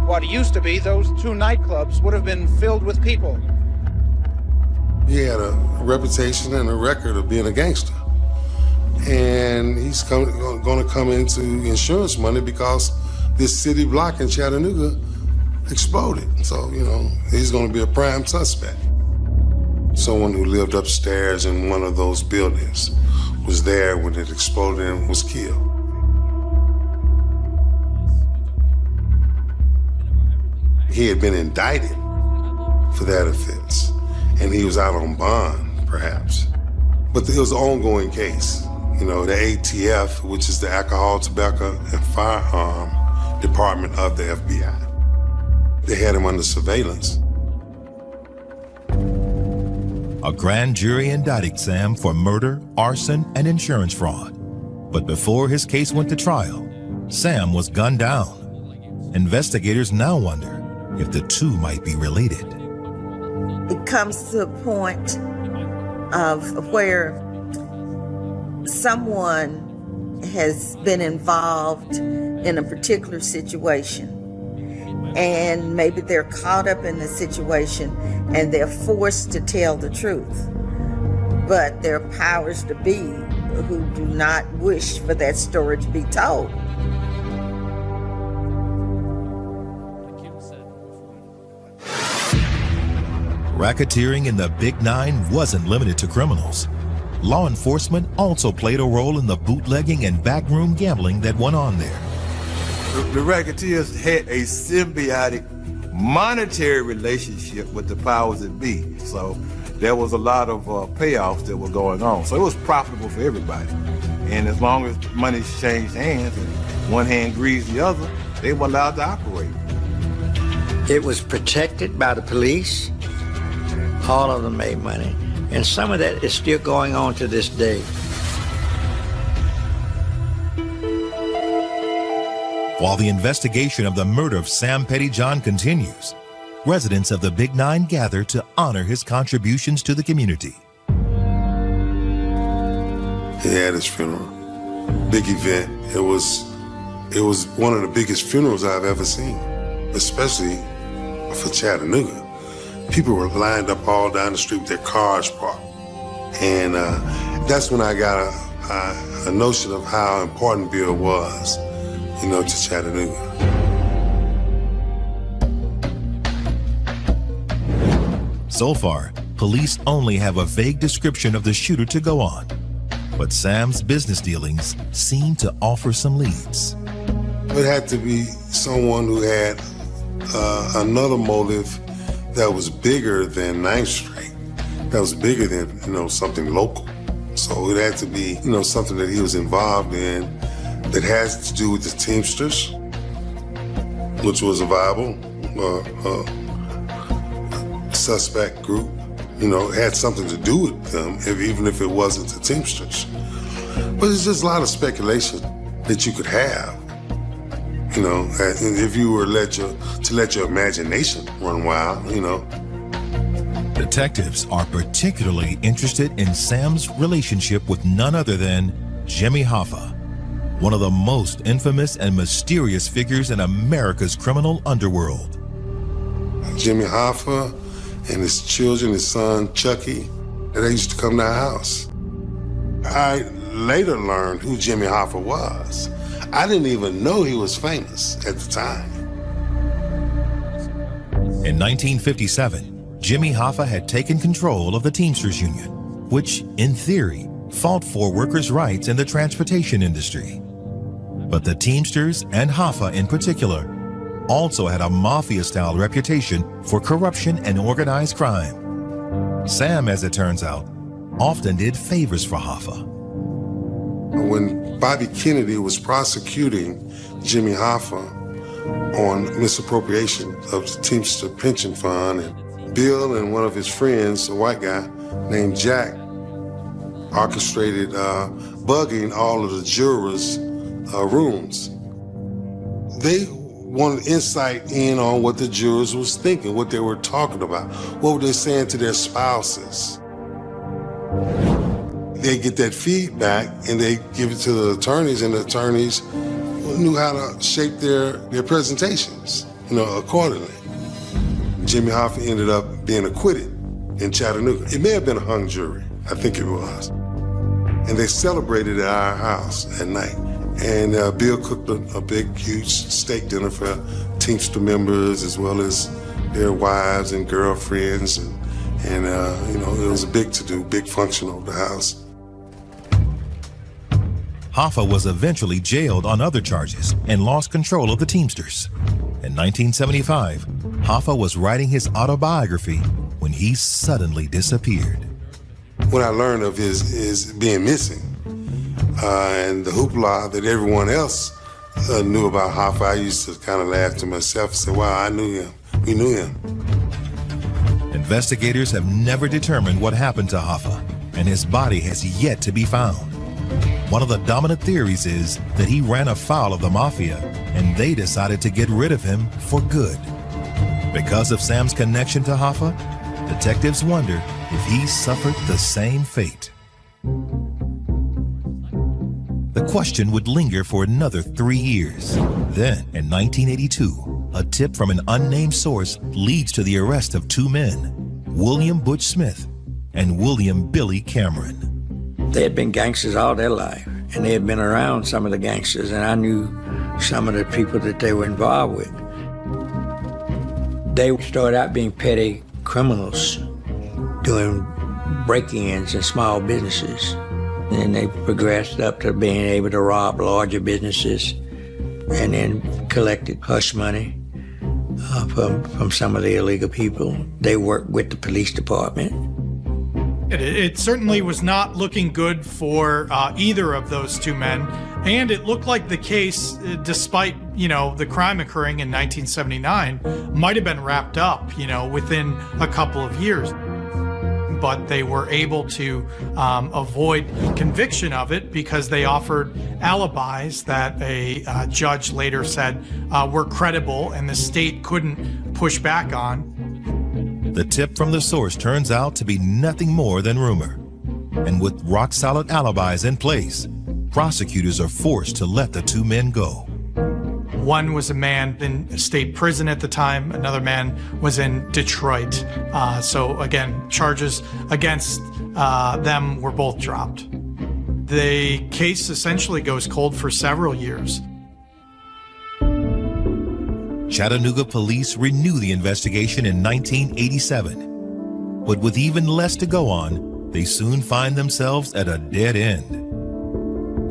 what used to be those two nightclubs would have been filled with people. He had a reputation and a record of being a gangster. And he's going to come into insurance money because this city block in Chattanooga exploded. So, you know, he's going to be a prime suspect. Someone who lived upstairs in one of those buildings was there when it exploded and was killed. He had been indicted for that offense, and he was out on bond, perhaps. But it was an ongoing case. You know, the ATF, which is the Alcohol, Tobacco, and Firearm Department of the FBI. They had him under surveillance. A grand jury indicted Sam for murder, arson, and insurance fraud. But before his case went to trial, Sam was gunned down. Investigators now wonder if the two might be related. It comes to a point of where someone has been involved in a particular situation, and maybe they're caught up in the situation and they're forced to tell the truth. But there are powers to be who do not wish for that story to be told. Racketeering in the Big Nine wasn't limited to criminals. Law enforcement also played a role in the bootlegging and backroom gambling that went on there. The racketeers had a symbiotic monetary relationship with the powers that be. So there was a lot of payoffs that were going on. So it was profitable for everybody. And as long as money changed hands and one hand greased the other, they were allowed to operate. It was protected by the police. All of them made money. And some of that is still going on to this day. While the investigation of the murder of Sam Pettyjohn continues, residents of the Big Nine gather to honor his contributions to the community. He had his funeral. Big event. It was one of the biggest funerals I've ever seen, especially for Chattanooga. People were lined up all down the street with their cars parked. And that's when I got a notion of how important Bill was, you know, to Chattanooga. So far, police only have a vague description of the shooter to go on. But Sam's business dealings seem to offer some leads. It had to be someone who had another motive that was bigger than 9th Street, that was bigger than, you know, something local. So it had to be, you know, something that he was involved in that has to do with the Teamsters, which was a viable suspect group. You know, it had something to do with them, even if it wasn't the Teamsters. But it's just a lot of speculation that you could have. You know, if you were to let your imagination run wild, you know. Detectives are particularly interested in Sam's relationship with none other than Jimmy Hoffa, one of the most infamous and mysterious figures in America's criminal underworld. Jimmy Hoffa and his children, his son Chucky, they used to come to our house. I later learned who Jimmy Hoffa was. I didn't even know he was famous at the time. In 1957, Jimmy Hoffa had taken control of the Teamsters Union, which, in theory, fought for workers' rights in the transportation industry. But the Teamsters, and Hoffa in particular, also had a mafia-style reputation for corruption and organized crime. Sam, as it turns out, often did favors for Hoffa. When Bobby Kennedy was prosecuting Jimmy Hoffa on misappropriation of the Teamster pension fund, and Bill and one of his friends, a white guy named Jack, orchestrated bugging all of the jurors' rooms. They wanted insight in on what the jurors was thinking, what they were talking about, what were they saying to their spouses. They get that feedback and they give it to the attorneys, and the attorneys knew how to shape their presentations, accordingly. Jimmy Hoffa ended up being acquitted in Chattanooga. It may have been a hung jury, I think it was. And they celebrated at our house at night. And Bill cooked a big, huge steak dinner for Teamster members, as well as their wives and girlfriends. And it was a big to-do, big function over the house. Hoffa was eventually jailed on other charges and lost control of the Teamsters. In 1975, Hoffa was writing his autobiography when he suddenly disappeared. When I learned of his being missing, and the hoopla that everyone else knew about Hoffa, I used to kind of laugh to myself and say, wow, I knew him. We knew him. Investigators have never determined what happened to Hoffa, and his body has yet to be found. One of the dominant theories is that he ran afoul of the mafia, and they decided to get rid of him for good. Because of Sam's connection to Hoffa, detectives wonder if he suffered the same fate. The question would linger for another 3 years. Then, in 1982, a tip from an unnamed source leads to the arrest of two men, William Butch Smith and William Billy Cameron. They had been gangsters all their life, and they had been around some of the gangsters, and I knew some of the people that they were involved with. They started out being petty criminals, doing break-ins in small businesses. And then they progressed up to being able to rob larger businesses, and then collected hush money from some of the illegal people. They worked with the police department. It certainly was not looking good for either of those two men. And it looked like the case, despite, the crime occurring in 1979, might have been wrapped up, within a couple of years. But they were able to avoid conviction of it because they offered alibis that a judge later said were credible and the state couldn't push back on. The tip from the source turns out to be nothing more than rumor. And with rock-solid alibis in place, prosecutors are forced to let the two men go. One was a man in state prison at the time. Another man was in Detroit. So again, charges against them were both dropped. The case essentially goes cold for several years. Chattanooga police renew the investigation in 1987. But with even less to go on, they soon find themselves at a dead end.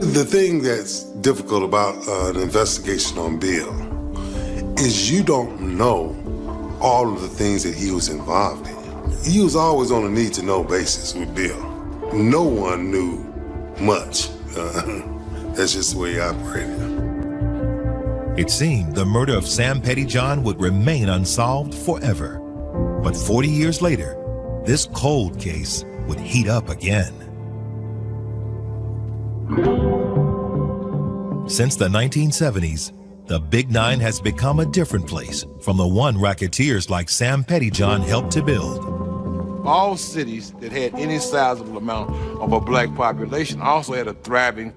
The thing that's difficult about an investigation on Bill is you don't know all of the things that he was involved in. He was always on a need-to-know basis with Bill. No one knew much. That's just the way he operated. It seemed the murder of Sam Pettyjohn would remain unsolved forever. But 40 years later, this cold case would heat up again. Since the 1970s, the Big Nine has become a different place from the one racketeers like Sam Pettyjohn helped to build. All cities that had any sizable amount of a black population also had a thriving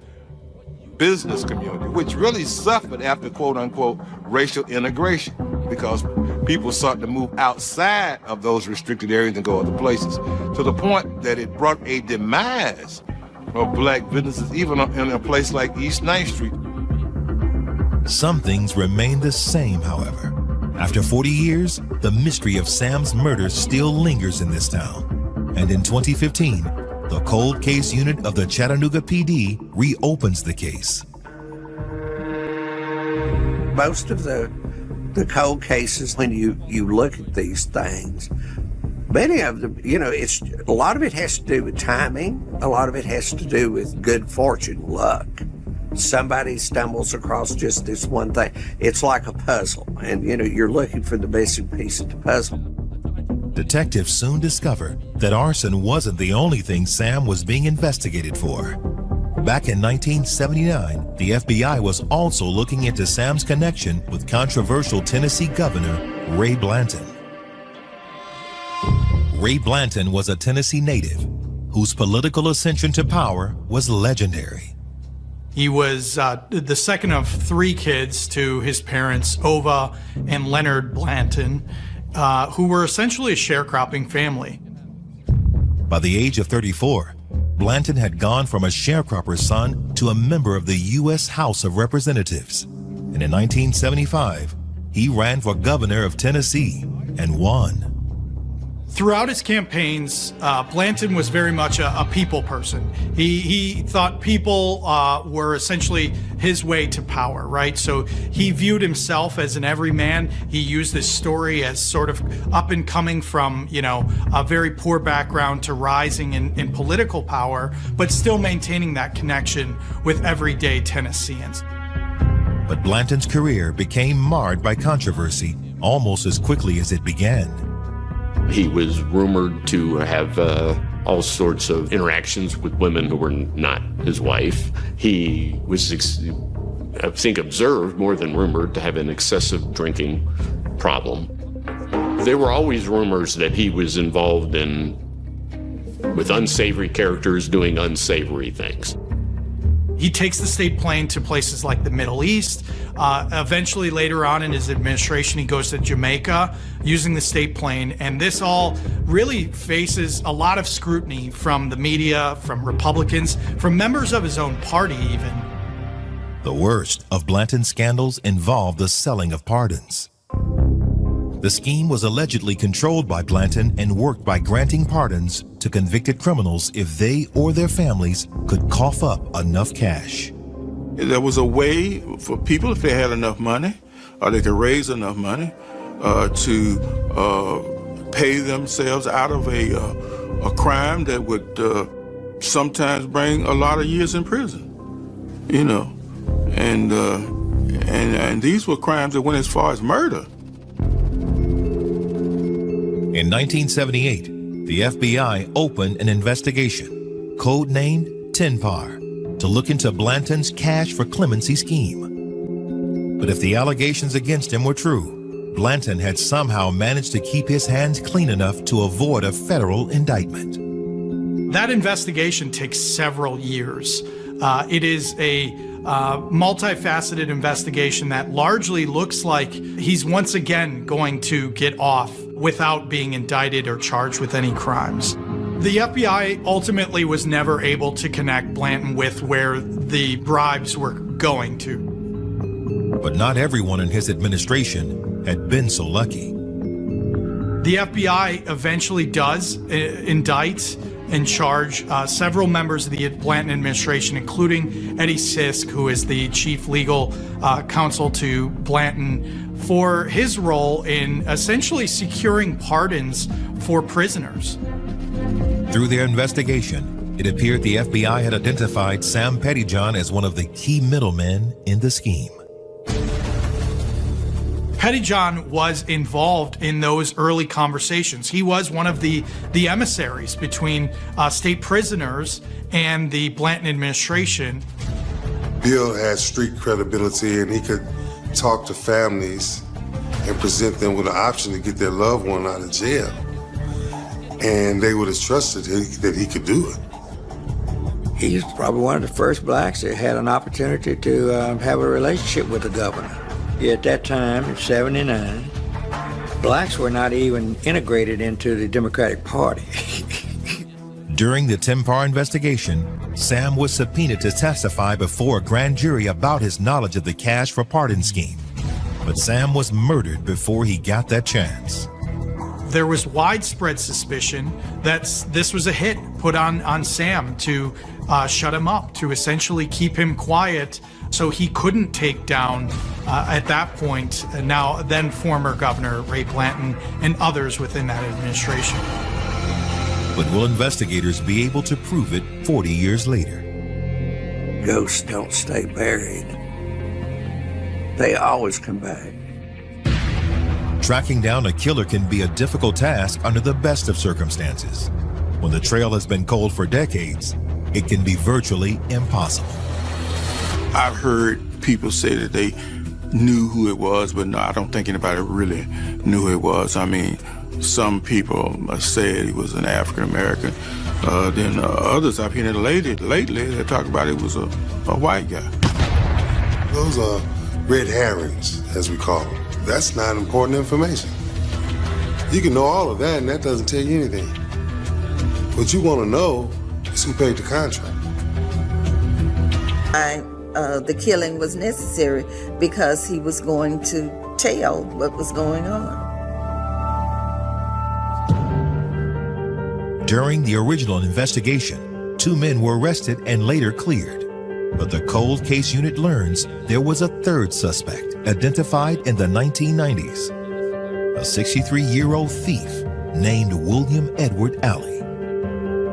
business community, which really suffered after quote-unquote racial integration because people started to move outside of those restricted areas and go other places, to the point that it brought a demise of black businesses, even in a place like East 9th Street. Some things remain the same, however. After 40 years, the mystery of Sam's murder still lingers in this town. And in 2015, the Cold Case Unit of the Chattanooga PD reopens the case. most of the cold cases, when you look at these things, many of them, it's a lot of it has to do with timing. A lot of it has to do with good fortune, luck. Somebody stumbles across just this one thing. It's like a puzzle, and you're looking for the missing piece of the puzzle. Detectives soon discovered that arson wasn't the only thing Sam was being investigated for. Back in 1979, the FBI was also looking into Sam's connection with controversial Tennessee Governor Ray Blanton. Ray Blanton was a Tennessee native whose political ascension to power was legendary. He was the second of 3 kids to his parents, Ova and Leonard Blanton, who were essentially a sharecropping family. By the age of 34, Blanton had gone from a sharecropper's son to a member of the U.S. House of Representatives. And in 1975, he ran for governor of Tennessee and won. Throughout his campaigns, Blanton was very much a people person. He thought people were essentially his way to power, right? So he viewed himself as an everyman. He used this story as sort of up and coming from, a very poor background to rising in political power, but still maintaining that connection with everyday Tennesseans. But Blanton's career became marred by controversy almost as quickly as it began. He was rumored to have all sorts of interactions with women who were not his wife. He was, I think, observed more than rumored to have an excessive drinking problem. There were always rumors that he was involved with unsavory characters doing unsavory things. He takes the state plane to places like the Middle East. Eventually, later on in his administration, he goes to Jamaica using the state plane. And this all really faces a lot of scrutiny from the media, from Republicans, from members of his own party even. The worst of Blanton's scandals involved the selling of pardons. The scheme was allegedly controlled by Blanton and worked by granting pardons to convicted criminals if they or their families could cough up enough cash. There was a way for people, if they had enough money, or they could raise enough money, to pay themselves out of a crime that would sometimes bring a lot of years in prison, and these were crimes that went as far as murder. In 1978, the FBI opened an investigation, codenamed TENPAR, to look into Blanton's cash for clemency scheme. But if the allegations against him were true, Blanton had somehow managed to keep his hands clean enough to avoid a federal indictment. That investigation takes several years. It is a multifaceted investigation that largely looks like he's once again going to get off without being indicted or charged with any crimes. The FBI ultimately was never able to connect Blanton with where the bribes were going to. But not everyone in his administration had been so lucky. The FBI eventually does indict and charge several members of the Blanton administration, including Eddie Sisk, who is the chief legal counsel to Blanton, for his role in essentially securing pardons for prisoners. Through their investigation, it appeared the FBI had identified Sam Pettyjohn as one of the key middlemen in the scheme. Pettyjohn was involved in those early conversations. He was one of the emissaries between state prisoners and the Blanton administration. Bill had street credibility, and he could talk to families and present them with an option to get their loved one out of jail. And they would have trusted that he could do it. He's probably one of the first blacks that had an opportunity to have a relationship with the governor. At that time, in '79, blacks were not even integrated into the Democratic Party. During the TENPAR investigation, Sam was subpoenaed to testify before a grand jury about his knowledge of the cash for pardon scheme. But Sam was murdered before he got that chance. There was widespread suspicion that this was a hit put on Sam to shut him up, to essentially keep him quiet so he couldn't take down, at that point, now then former Governor Ray Blanton and others within that administration. But will investigators be able to prove it 40 years later? Ghosts don't stay buried. They always come back. Tracking down a killer can be a difficult task under the best of circumstances. When the trail has been cold for decades, it can be virtually impossible. I've heard people say that they knew who it was, but no, I don't think anybody really knew who it was. I mean, some people said he was an African American. Then others I've heard lately they talk about it was a white guy. Those are red herrings, as we call them. That's not important information. You can know all of that, and that doesn't tell you anything. What you want to know is who paid the contract. The killing was necessary because he was going to tell what was going on. During the original investigation, 2 men were arrested and later cleared. But the cold case unit learns there was a third suspect identified in the 1990s, a 63-year-old thief named William Edward Alley.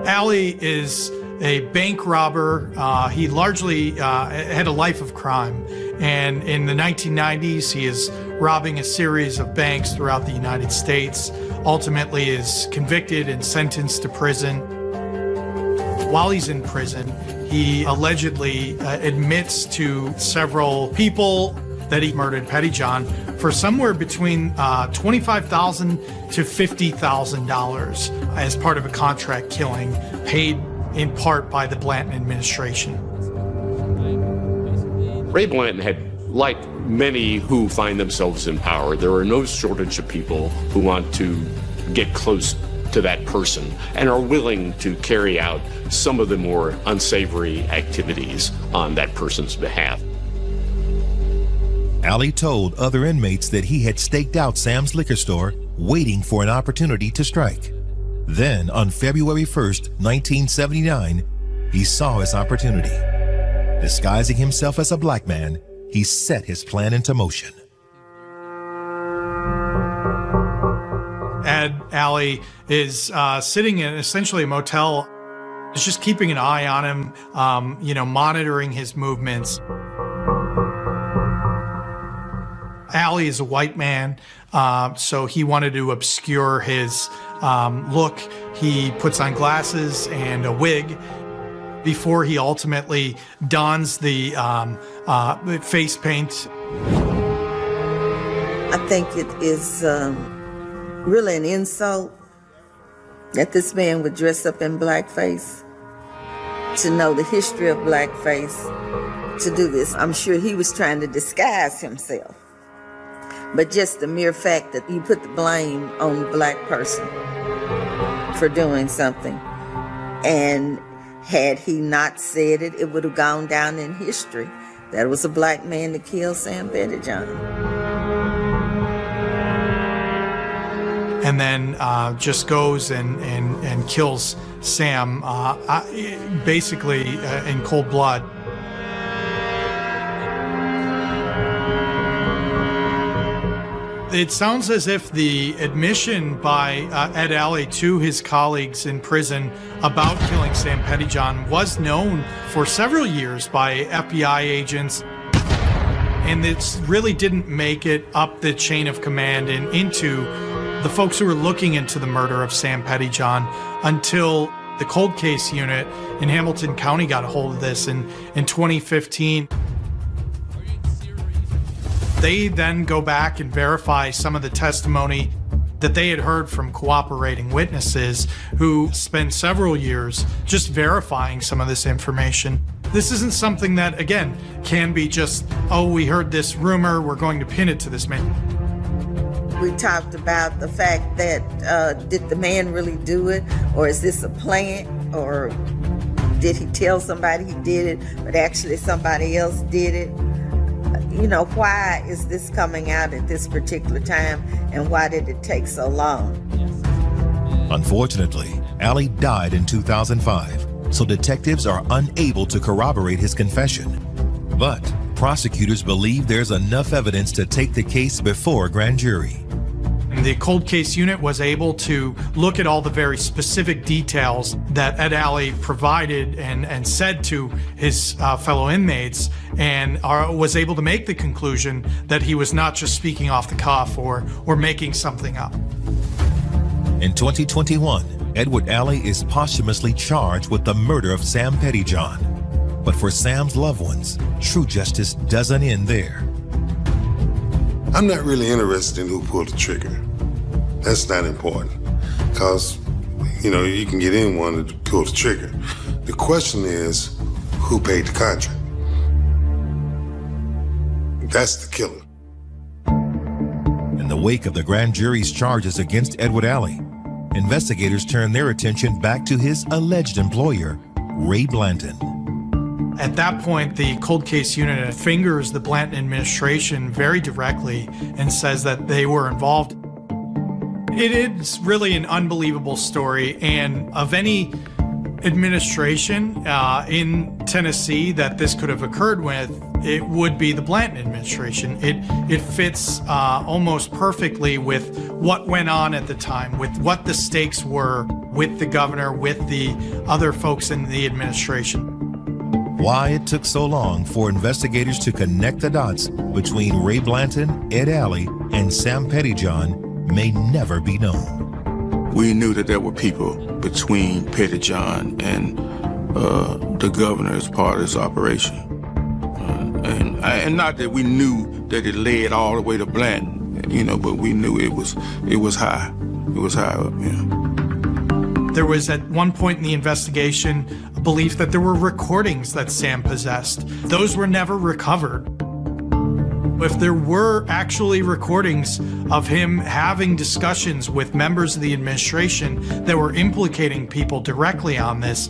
Alley is a bank robber. He largely had a life of crime. And in the 1990s, he is robbing a series of banks throughout the United States, ultimately is convicted and sentenced to prison. While he's in prison, he allegedly admits to several people that he murdered Petty John for somewhere between $25,000 to $50,000 as part of a contract killing paid in part by the Blanton administration. Ray Blanton had, like many who find themselves in power, there are no shortage of people who want to get close to that person and are willing to carry out some of the more unsavory activities on that person's behalf. Alley told other inmates that he had staked out Sam's liquor store, waiting for an opportunity to strike. Then, on February 1st, 1979, he saw his opportunity. Disguising himself as a black man, he set his plan into motion. Ed Alley is sitting in essentially a motel. He's just keeping an eye on him, monitoring his movements. Alley is a white man, so he wanted to obscure his look. He puts on glasses and a wig before he ultimately dons the face paint. I think it is really an insult that this man would dress up in blackface, to know the history of blackface, to do this. I'm sure he was trying to disguise himself. But just the mere fact that you put the blame on the black person for doing something, and had he not said it, it would have gone down in history that it was a black man that killed Sam Pettyjohn. And then just goes and kills Sam, basically in cold blood. It sounds as if the admission by Ed Alley to his colleagues in prison about killing Sam Pettyjohn was known for several years by FBI agents, and it really didn't make it up the chain of command and into the folks who were looking into the murder of Sam Pettyjohn until the cold case unit in Hamilton County got a hold of this in 2015. They then go back and verify some of the testimony that they had heard from cooperating witnesses who spent several years just verifying some of this information. This isn't something that, again, can be just, oh, we heard this rumor, we're going to pin it to this man. We talked about the fact that did the man really do it, or is this a plant, or did he tell somebody he did it, but actually somebody else did it? Why is this coming out at this particular time, and why did it take so long? Unfortunately, Alley died in 2005, so detectives are unable to corroborate his confession. But prosecutors believe there's enough evidence to take the case before a grand jury. The cold case unit was able to look at all the very specific details that Ed Alley provided and said to his fellow inmates, and was able to make the conclusion that he was not just speaking off the cuff or making something up. In 2021, Edward Alley is posthumously charged with the murder of Sam Pettyjohn. But for Sam's loved ones, true justice doesn't end there. I'm not really interested in who pulled the trigger. That's not important, because, you can get anyone to pull the trigger. The question is, who paid the contract? That's the killer. In the wake of the grand jury's charges against Edward Alley, investigators turn their attention back to his alleged employer, Ray Blanton. At that point, the cold case unit fingers the Blanton administration very directly and says that they were involved. It is really an unbelievable story, and of any administration in Tennessee that this could have occurred with, it would be the Blanton administration. It fits almost perfectly with what went on at the time, with what the stakes were with the governor, with the other folks in the administration. Why it took so long for investigators to connect the dots between Ray Blanton, Ed Alley, and Sam Pettyjohn may never be known. We knew that there were people between Pettyjohn and the governor as part of this operation. And not that we knew that it led all the way to Blanton, but we knew it was high. It was high up, There was at one point in the investigation a belief that there were recordings that Sam possessed. Those were never recovered. If there were actually recordings of him having discussions with members of the administration that were implicating people directly on this,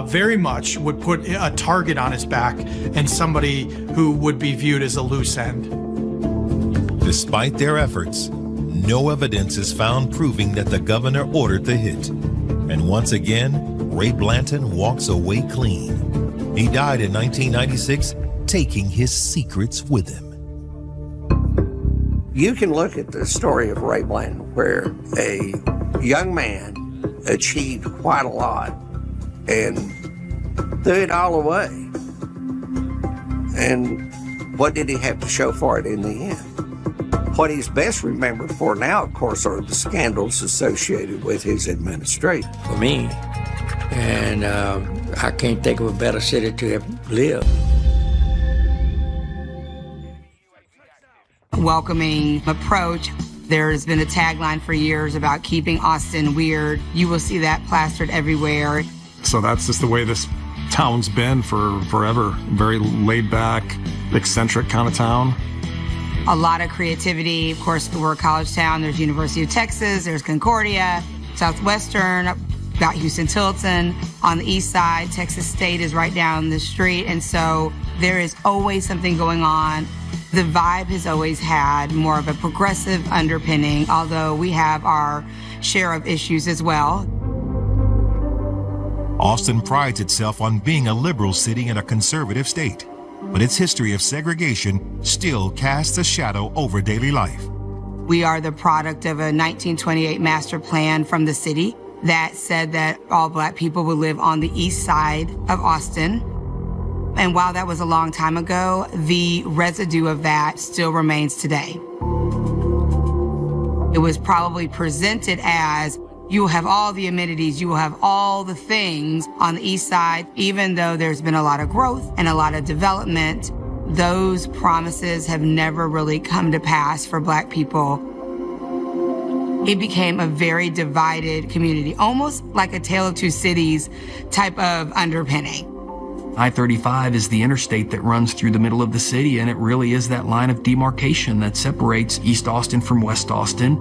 very much would put a target on his back and somebody who would be viewed as a loose end. Despite their efforts, no evidence is found proving that the governor ordered the hit. And once again, Ray Blanton walks away clean. He died in 1996, taking his secrets with him. You can look at the story of Ray Blanton, where a young man achieved quite a lot and threw it all away. And what did he have to show for it in the end? What he's best remembered for now, of course, are the scandals associated with his administration. For me, and I can't think of a better city to have lived. Welcoming approach. There's been a tagline for years about keeping Austin weird. You will see that plastered everywhere. So that's just the way this town's been for forever. Very laid back, eccentric kind of town. A lot of creativity. Of course, we're a college town. There's University of Texas, there's Concordia, Southwestern, got Houston-Tilton. On the east side, Texas State is right down the street. And so there is always something going on. The vibe has always had more of a progressive underpinning, although we have our share of issues as well. Austin prides itself on being a liberal city and a conservative state, but its history of segregation still casts a shadow over daily life. We are the product of a 1928 master plan from the city that said that all Black people would live on the east side of Austin. And while that was a long time ago, the residue of that still remains today. It was probably presented as, you will have all the amenities, you will have all the things on the east side. Even though there's been a lot of growth and a lot of development, those promises have never really come to pass for Black people. It became a very divided community, almost like a Tale of Two Cities type of underpinning. I-35 is the interstate that runs through the middle of the city, and it really is that line of demarcation that separates East Austin from West Austin.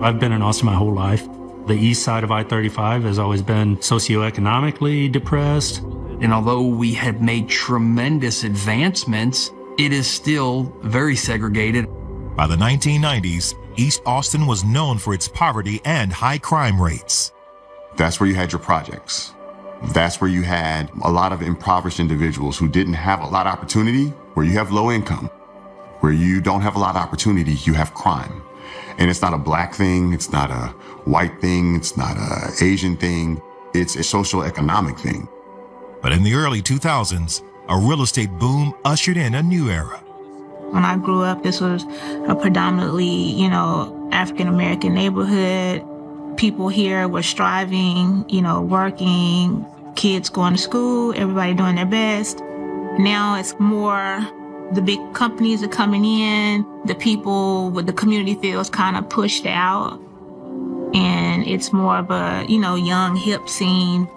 I've been in Austin my whole life. The east side of I-35 has always been socioeconomically depressed. And although we have made tremendous advancements, it is still very segregated. By the 1990s, East Austin was known for its poverty and high crime rates. That's where you had your projects. That's where you had a lot of impoverished individuals who didn't have a lot of opportunity, where you have low income. Where you don't have a lot of opportunity, you have crime. And it's not a black thing, it's not a white thing, it's not an Asian thing, it's a social economic thing. But in the early 2000s, a real estate boom ushered in a new era. When I grew up, this was a predominantly, African-American neighborhood. People here were striving, working, kids going to school, everybody doing their best. Now it's more the big companies are coming in, the people with the community feels kind of pushed out, and it's more of a, young, hip scene.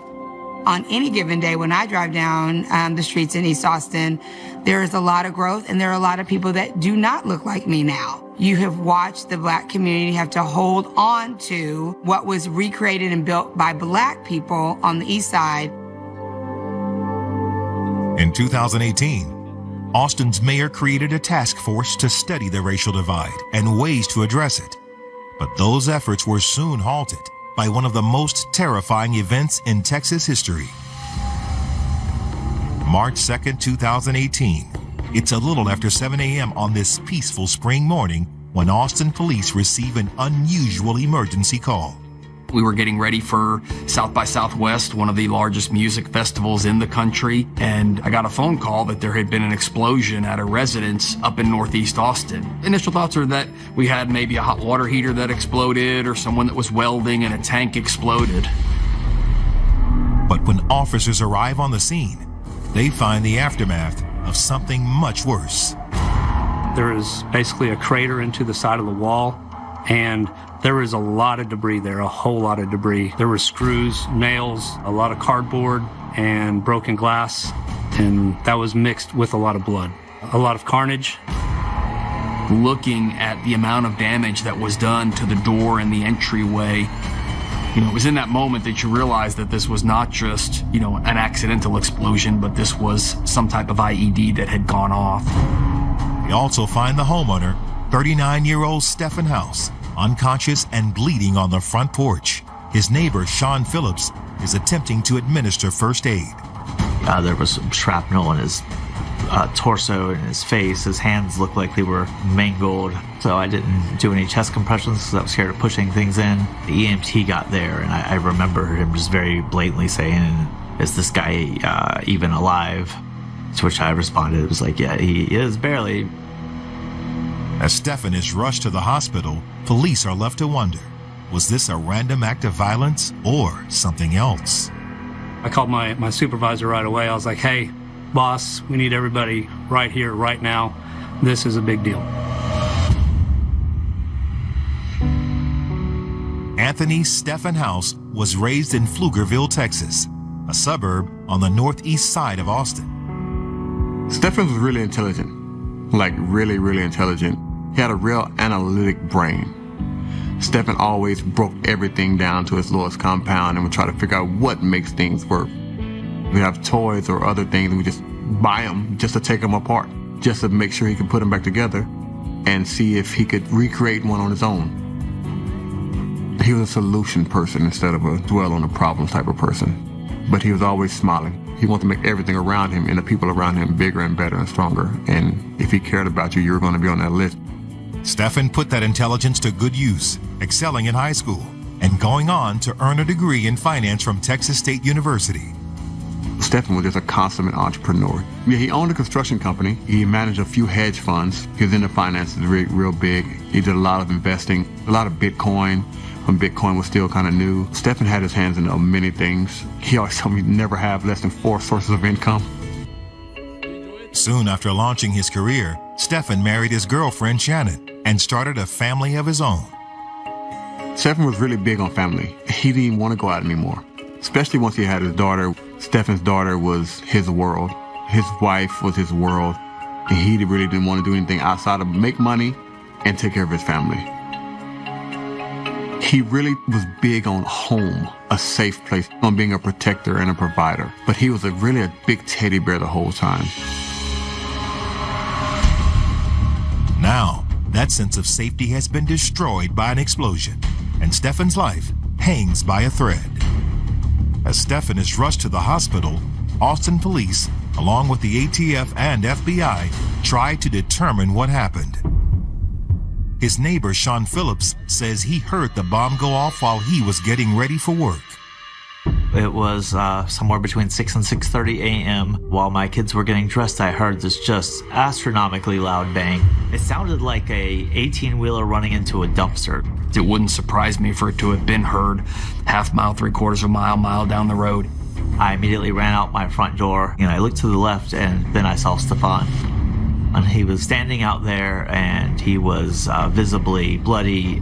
On any given day, when I drive down the streets in East Austin, there is a lot of growth, and there are a lot of people that do not look like me now. You have watched the Black community have to hold on to what was recreated and built by Black people on the East Side. In 2018, Austin's mayor created a task force to study the racial divide and ways to address it. But those efforts were soon halted by one of the most terrifying events in Texas history. March 2nd, 2018. It's a little after 7 a.m. on this peaceful spring morning when Austin police receive an unusual emergency call. We were getting ready for South by Southwest, one of the largest music festivals in the country, and I got a phone call that there had been an explosion at a residence up in Northeast Austin. Initial thoughts are that we had maybe a hot water heater that exploded or someone that was welding and a tank exploded. But when officers arrive on the scene, they find the aftermath of something much worse. There is basically a crater into the side of the wall, and there was a lot of debris there, a whole lot of debris. There were screws, nails, a lot of cardboard, and broken glass, and that was mixed with a lot of blood. A lot of carnage. Looking at the amount of damage that was done to the door and the entryway, it was in that moment that you realized that this was not just, an accidental explosion, but this was some type of IED that had gone off. We also find the homeowner, 39-year-old Stephen House, unconscious and bleeding on the front porch. His neighbor, Sean Phillips, is attempting to administer first aid. There was some shrapnel in his torso and his face. His hands looked like they were mangled. So I didn't do any chest compressions because I was scared of pushing things in. The EMT got there, and I remember him just very blatantly saying, "Is this guy even alive?" To which I responded, it was like, "Yeah, he is, barely." As Stephen is rushed to the hospital, police are left to wonder, was this a random act of violence or something else? I called my supervisor right away. I was like, "Hey, boss, we need everybody right here, right now. This is a big deal." Anthony Stephen House was raised in Pflugerville, Texas, a suburb on the northeast side of Austin. Stephen was really intelligent, like really, really intelligent. He had a real analytic brain. Stephen always broke everything down to its lowest compound and would try to figure out what makes things work. We have toys or other things, and we just buy them just to take them apart, just to make sure he could put them back together and see if he could recreate one on his own. He was a solution person instead of a dwell on the problems type of person. But he was always smiling. He wanted to make everything around him and the people around him bigger and better and stronger. And if he cared about you, you were going to be on that list. Stephen put that intelligence to good use, excelling in high school and going on to earn a degree in finance from Texas State University. Stephen was just a consummate entrepreneur. Yeah, he owned a construction company. He managed a few hedge funds. He was into finances real big. He did a lot of investing, a lot of Bitcoin, when Bitcoin was still kind of new. Stephen had his hands in many things. He always told me he'd never have less than 4 sources of income. Soon after launching his career, Stephen married his girlfriend Shannon and started a family of his own. Stephen was really big on family. He didn't even want to go out anymore, especially once he had his daughter. Stephen's daughter was his world. His wife was his world. And he really didn't want to do anything outside of make money and take care of his family. He really was big on home, a safe place, on being a protector and a provider. But he was really a big teddy bear the whole time. Now, that sense of safety has been destroyed by an explosion, and Stephen's life hangs by a thread. As Stephan is rushed to the hospital, Austin police, along with the ATF and FBI, try to determine what happened. His neighbor, Sean Phillips, says he heard the bomb go off while he was getting ready for work. It was somewhere between 6 and 6:30 a.m. While my kids were getting dressed, I heard this just astronomically loud bang. It sounded like a 18-wheeler running into a dumpster. It wouldn't surprise me for it to have been heard half mile, 3/4 of a mile down the road. I immediately ran out my front door, and I looked to the left, and then I saw Stephan. And he was standing out there, and he was visibly bloody.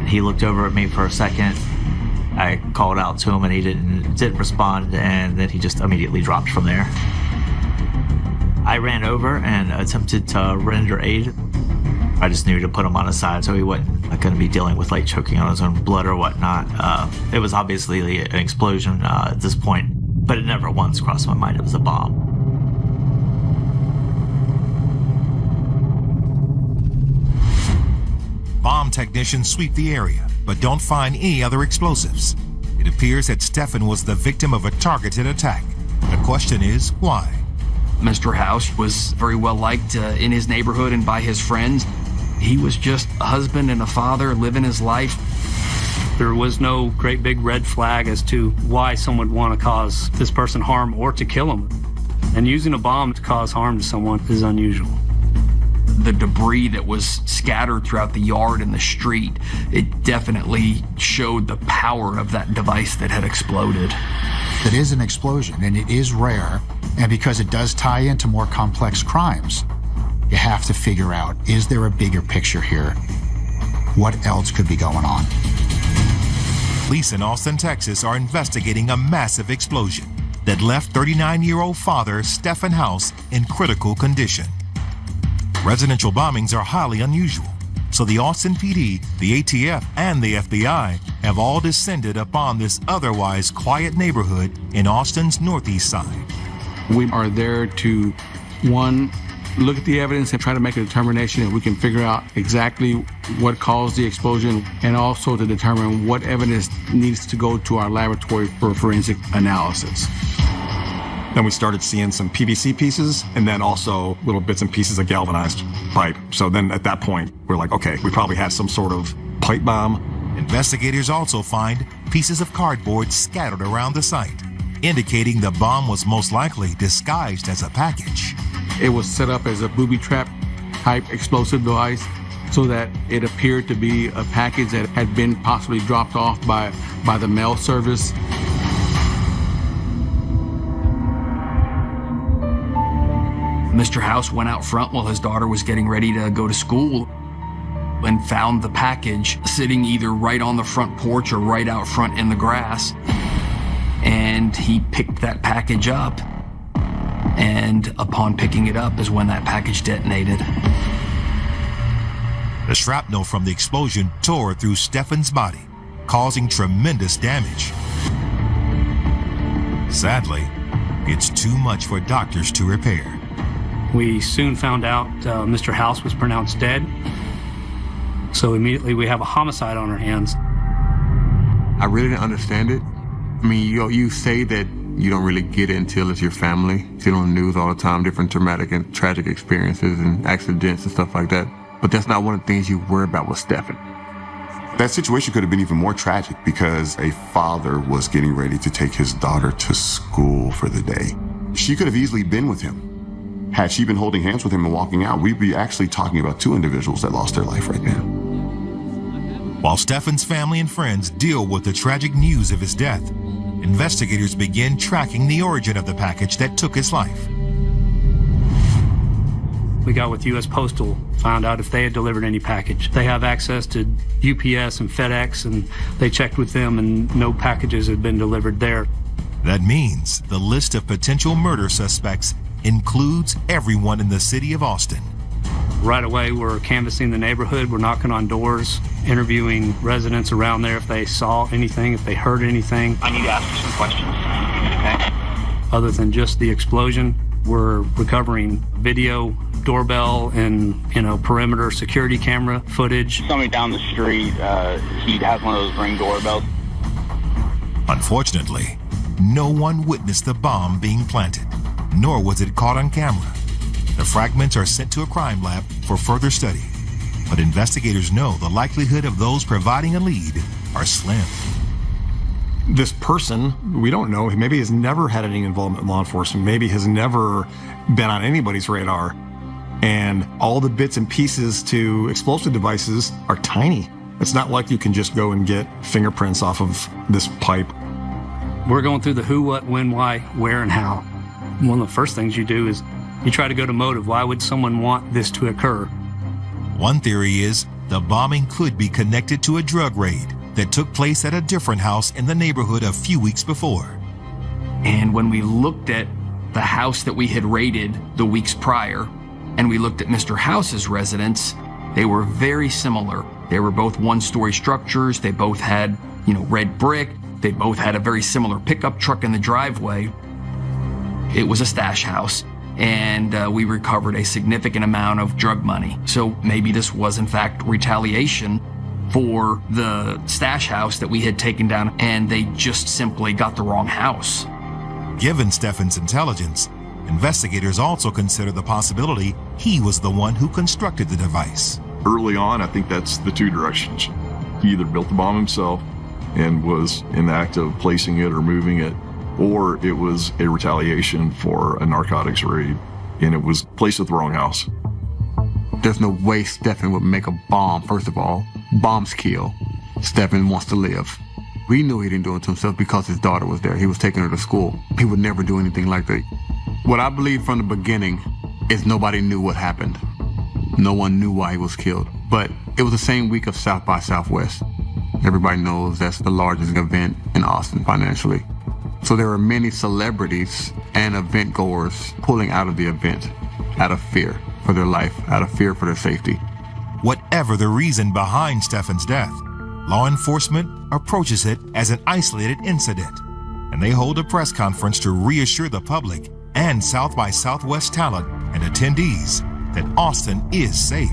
He looked over at me for a second. I called out to him, and he didn't respond, and then he just immediately dropped from there. I ran over and attempted to render aid. I just knew to put him on his side so he wasn't going to be dealing with like choking on his own blood or whatnot. It was obviously an explosion at this point, but it never once crossed my mind it was a bomb. Bomb technicians sweep the area, but don't find any other explosives. It appears that Stephan was the victim of a targeted attack. The question is, why? Mr. House was very well liked in his neighborhood and by his friends. He was just a husband and a father living his life. There was no great big red flag as to why someone would want to cause this person harm or to kill him. And using a bomb to cause harm to someone is unusual. The debris that was scattered throughout the yard and the street, it definitely showed the power of that device that had exploded. It is an explosion, and it is rare, and because it does tie into more complex crimes, you have to figure out, is there a bigger picture here? What else could be going on? Police in Austin, Texas are investigating a massive explosion that left 39-year-old father Stephan House in critical condition. Residential bombings are highly unusual, so the Austin PD, the ATF, and the FBI have all descended upon this otherwise quiet neighborhood in Austin's northeast side. We are there to, one, look at the evidence and try to make a determination if we can figure out exactly what caused the explosion, and also to determine what evidence needs to go to our laboratory for forensic analysis. Then we started seeing some PVC pieces and then also little bits and pieces of galvanized pipe. So then at that point, we're like, okay, we probably had some sort of pipe bomb. Investigators also find pieces of cardboard scattered around the site, indicating the bomb was most likely disguised as a package. It was set up as a booby trap type explosive device so that it appeared to be a package that had been possibly dropped off by the mail service. Mr. House went out front while his daughter was getting ready to go to school and found the package sitting either right on the front porch or right out front in the grass. And he picked that package up. And upon picking it up is when that package detonated. The shrapnel from the explosion tore through Stephan's body, causing tremendous damage. Sadly, it's too much for doctors to repair. We soon found out Mr. House was pronounced dead. So immediately we have a homicide on our hands. I really didn't understand it. I mean, you say that you don't really get it until it's your family. You see it on the news all the time, different traumatic and tragic experiences and accidents and stuff like that. But that's not one of the things you worry about with Stephan. That situation could have been even more tragic because a father was getting ready to take his daughter to school for the day. She could have easily been with him. Had she been holding hands with him and walking out, we'd be actually talking about two individuals that lost their life right now. While Stephan's family and friends deal with the tragic news of his death, investigators begin tracking the origin of the package that took his life. We got with U.S. Postal, found out if they had delivered any package. They have access to UPS and FedEx, and they checked with them, and no packages had been delivered there. That means the list of potential murder suspects includes everyone in the city of Austin. Right away, we're canvassing the neighborhood. We're knocking on doors, interviewing residents around there if they saw anything, if they heard anything. I need to ask you some questions. Okay. Other than just the explosion, we're recovering video, doorbell, and perimeter security camera footage. Somebody down the street, he has one of those Ring doorbells. Unfortunately, no one witnessed the bomb being planted, nor was it caught on camera. The fragments are sent to a crime lab for further study, but investigators know the likelihood of those providing a lead are slim. This person, we don't know, maybe has never had any involvement in law enforcement, maybe has never been on anybody's radar, and all the bits and pieces to explosive devices are tiny. It's not like you can just go and get fingerprints off of this pipe. We're going through the who, what, when, why, where, and how. One of the first things you do is you try to go to motive. Why would someone want this to occur? One theory is the bombing could be connected to a drug raid that took place at a different house in the neighborhood a few weeks before. And when we looked at the house that we had raided the weeks prior, and we looked at Mr. House's residence, they were very similar. They were both one-story structures. They both had, red brick. They both had a very similar pickup truck in the driveway. It was a stash house, and we recovered a significant amount of drug money. So maybe this was, in fact, retaliation for the stash house that we had taken down, and they just simply got the wrong house. Given Stefan's intelligence, investigators also consider the possibility he was the one who constructed the device. Early on, I think that's the two directions. He either built the bomb himself and was in the act of placing it or moving it, or it was a retaliation for a narcotics raid, and it was placed at the wrong house. There's no way Stefan would make a bomb, first of all. Bombs kill. Stefan wants to live. We knew he didn't do it to himself because his daughter was there. He was taking her to school. He would never do anything like that. What I believe from the beginning is nobody knew what happened. No one knew why he was killed. But it was the same week of South by Southwest. Everybody knows that's the largest event in Austin financially. So there were many celebrities and event goers pulling out of the event out of fear for their life, out of fear for their safety. Whatever the reason behind Stefan's death, law enforcement approaches it as an isolated incident, and they hold a press conference to reassure the public and South by Southwest talent and attendees that Austin is safe.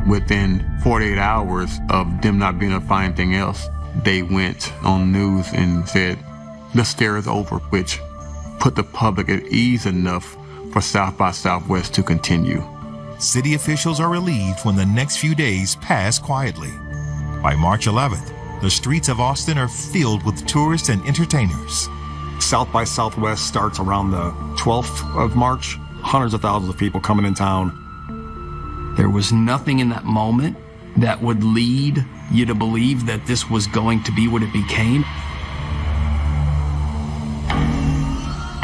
Within 48 hours of them not being able to find anything else, they went on news and said, the scare is over, which put the public at ease enough for South by Southwest to continue. City officials are relieved when the next few days pass quietly. By March 11th, the streets of Austin are filled with tourists and entertainers. South by Southwest starts around the 12th of March. Hundreds of thousands of people coming in town. There was nothing in that moment that would lead you to believe that this was going to be what it became.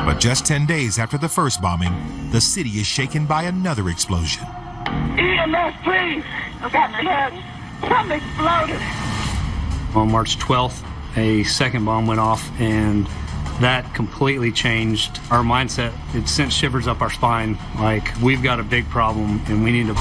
But just 10 days after the first bombing, the city is shaken by another explosion. EMS, please! I've got my head. Something exploded. On March 12th, a second bomb went off, and that completely changed our mindset. It sent shivers up our spine, like we've got a big problem and we need to...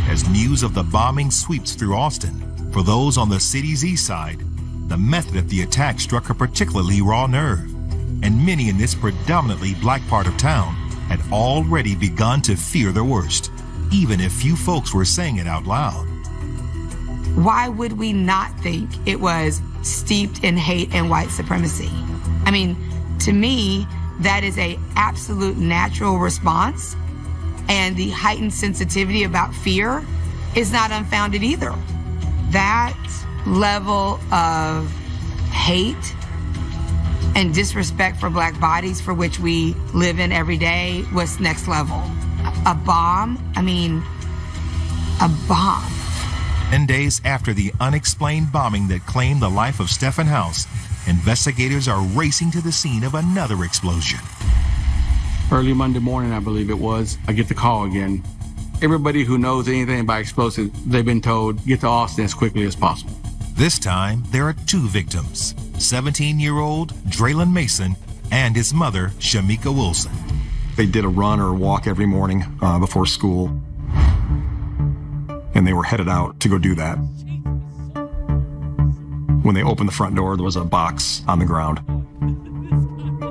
As news of the bombing sweeps through Austin, for those on the city's east side, the method of the attack struck a particularly raw nerve, and many in this predominantly black part of town had already begun to fear the worst, even if few folks were saying it out loud. Why would we not think it was steeped in hate and white supremacy? I mean, to me, that is an absolute natural response, and the heightened sensitivity about fear is not unfounded either. That level of hate and disrespect for Black bodies for which we live in every day was next level. A bomb? I mean, a bomb. 10 days after the unexplained bombing that claimed the life of Stefan House, investigators are racing to the scene of another explosion. Early Monday morning, I believe it was, I get the call again. Everybody who knows anything about explosives, they've been told, get to Austin as quickly as possible. This time, there are two victims, 17-year-old Draylon Mason and his mother, Shamika Wilson. They did a run or a walk every morning before school, and they were headed out to go do that. When they opened the front door, there was a box on the ground.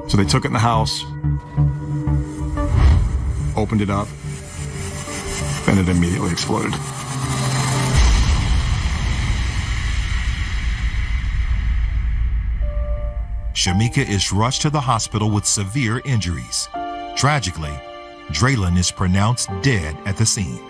So they took it in the house, opened it up, and it immediately exploded. Shamika is rushed to the hospital with severe injuries. Tragically, Draylon is pronounced dead at the scene.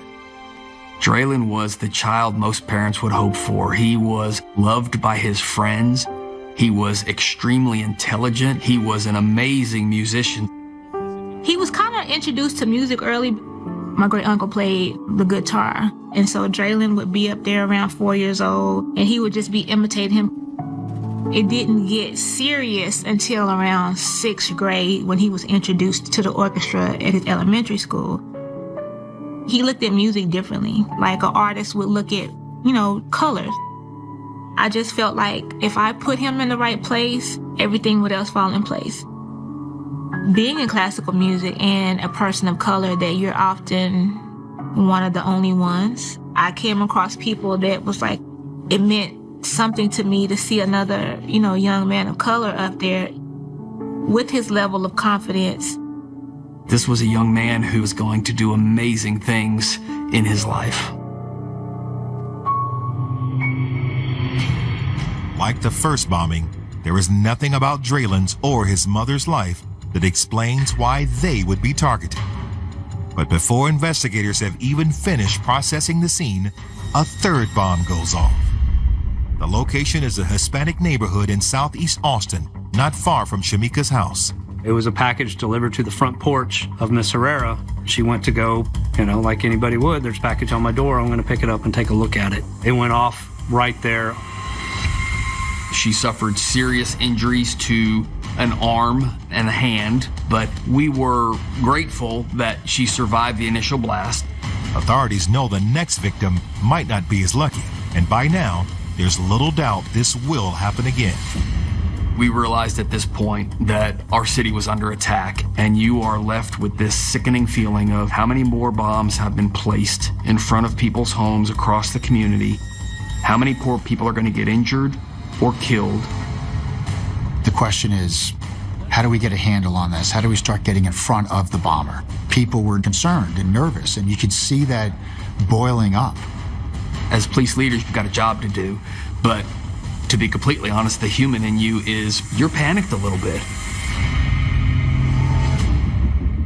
Draylon was the child most parents would hope for. He was loved by his friends. He was extremely intelligent. He was an amazing musician. He was kind of introduced to music early. My great uncle played the guitar, and so Draylon would be up there around 4 years old, and he would just be imitating him. It didn't get serious until around 6th grade when he was introduced to the orchestra at his elementary school. He looked at music differently, like an artist would look at, colors. I just felt like if I put him in the right place, everything would else fall in place. Being in classical music and a person of color, that you're often one of the only ones. I came across people that was like, it meant something to me to see another, young man of color up there with his level of confidence. This was a young man who was going to do amazing things in his life. Like the first bombing, there is nothing about Draylon's or his mother's life that explains why they would be targeted. But before investigators have even finished processing the scene, a third bomb goes off. The location is a Hispanic neighborhood in southeast Austin, not far from Shamika's house. It was a package delivered to the front porch of Miss Herrera. She went to go, like anybody would, there's a package on my door, I'm going to pick it up and take a look at it. It went off right there. She suffered serious injuries to an arm and a hand, but we were grateful that she survived the initial blast. Authorities know the next victim might not be as lucky, and by now, there's little doubt this will happen again. We realized at this point that our city was under attack, and you are left with this sickening feeling of how many more bombs have been placed in front of people's homes across the community. How many poor people are going to get injured or killed? The question is, how do we get a handle on this? How do we start getting in front of the bomber? People were concerned and nervous, and you could see that boiling up. As police leaders, you've got a job to do, but to be completely honest, the human in you is, you're panicked a little bit.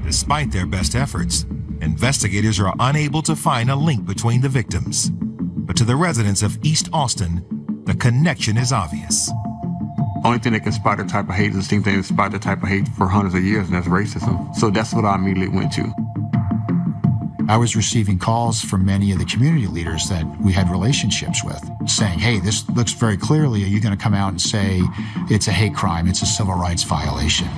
Despite their best efforts, investigators are unable to find a link between the victims. But to the residents of East Austin, the connection is obvious. Only thing that can inspire the type of hate is the same thing that inspired the type of hate for hundreds of years, and that's racism. So that's what I immediately went to. I was receiving calls from many of the community leaders that we had relationships with, saying, hey, this looks very clearly, are you going to come out and say it's a hate crime, it's a civil rights violation?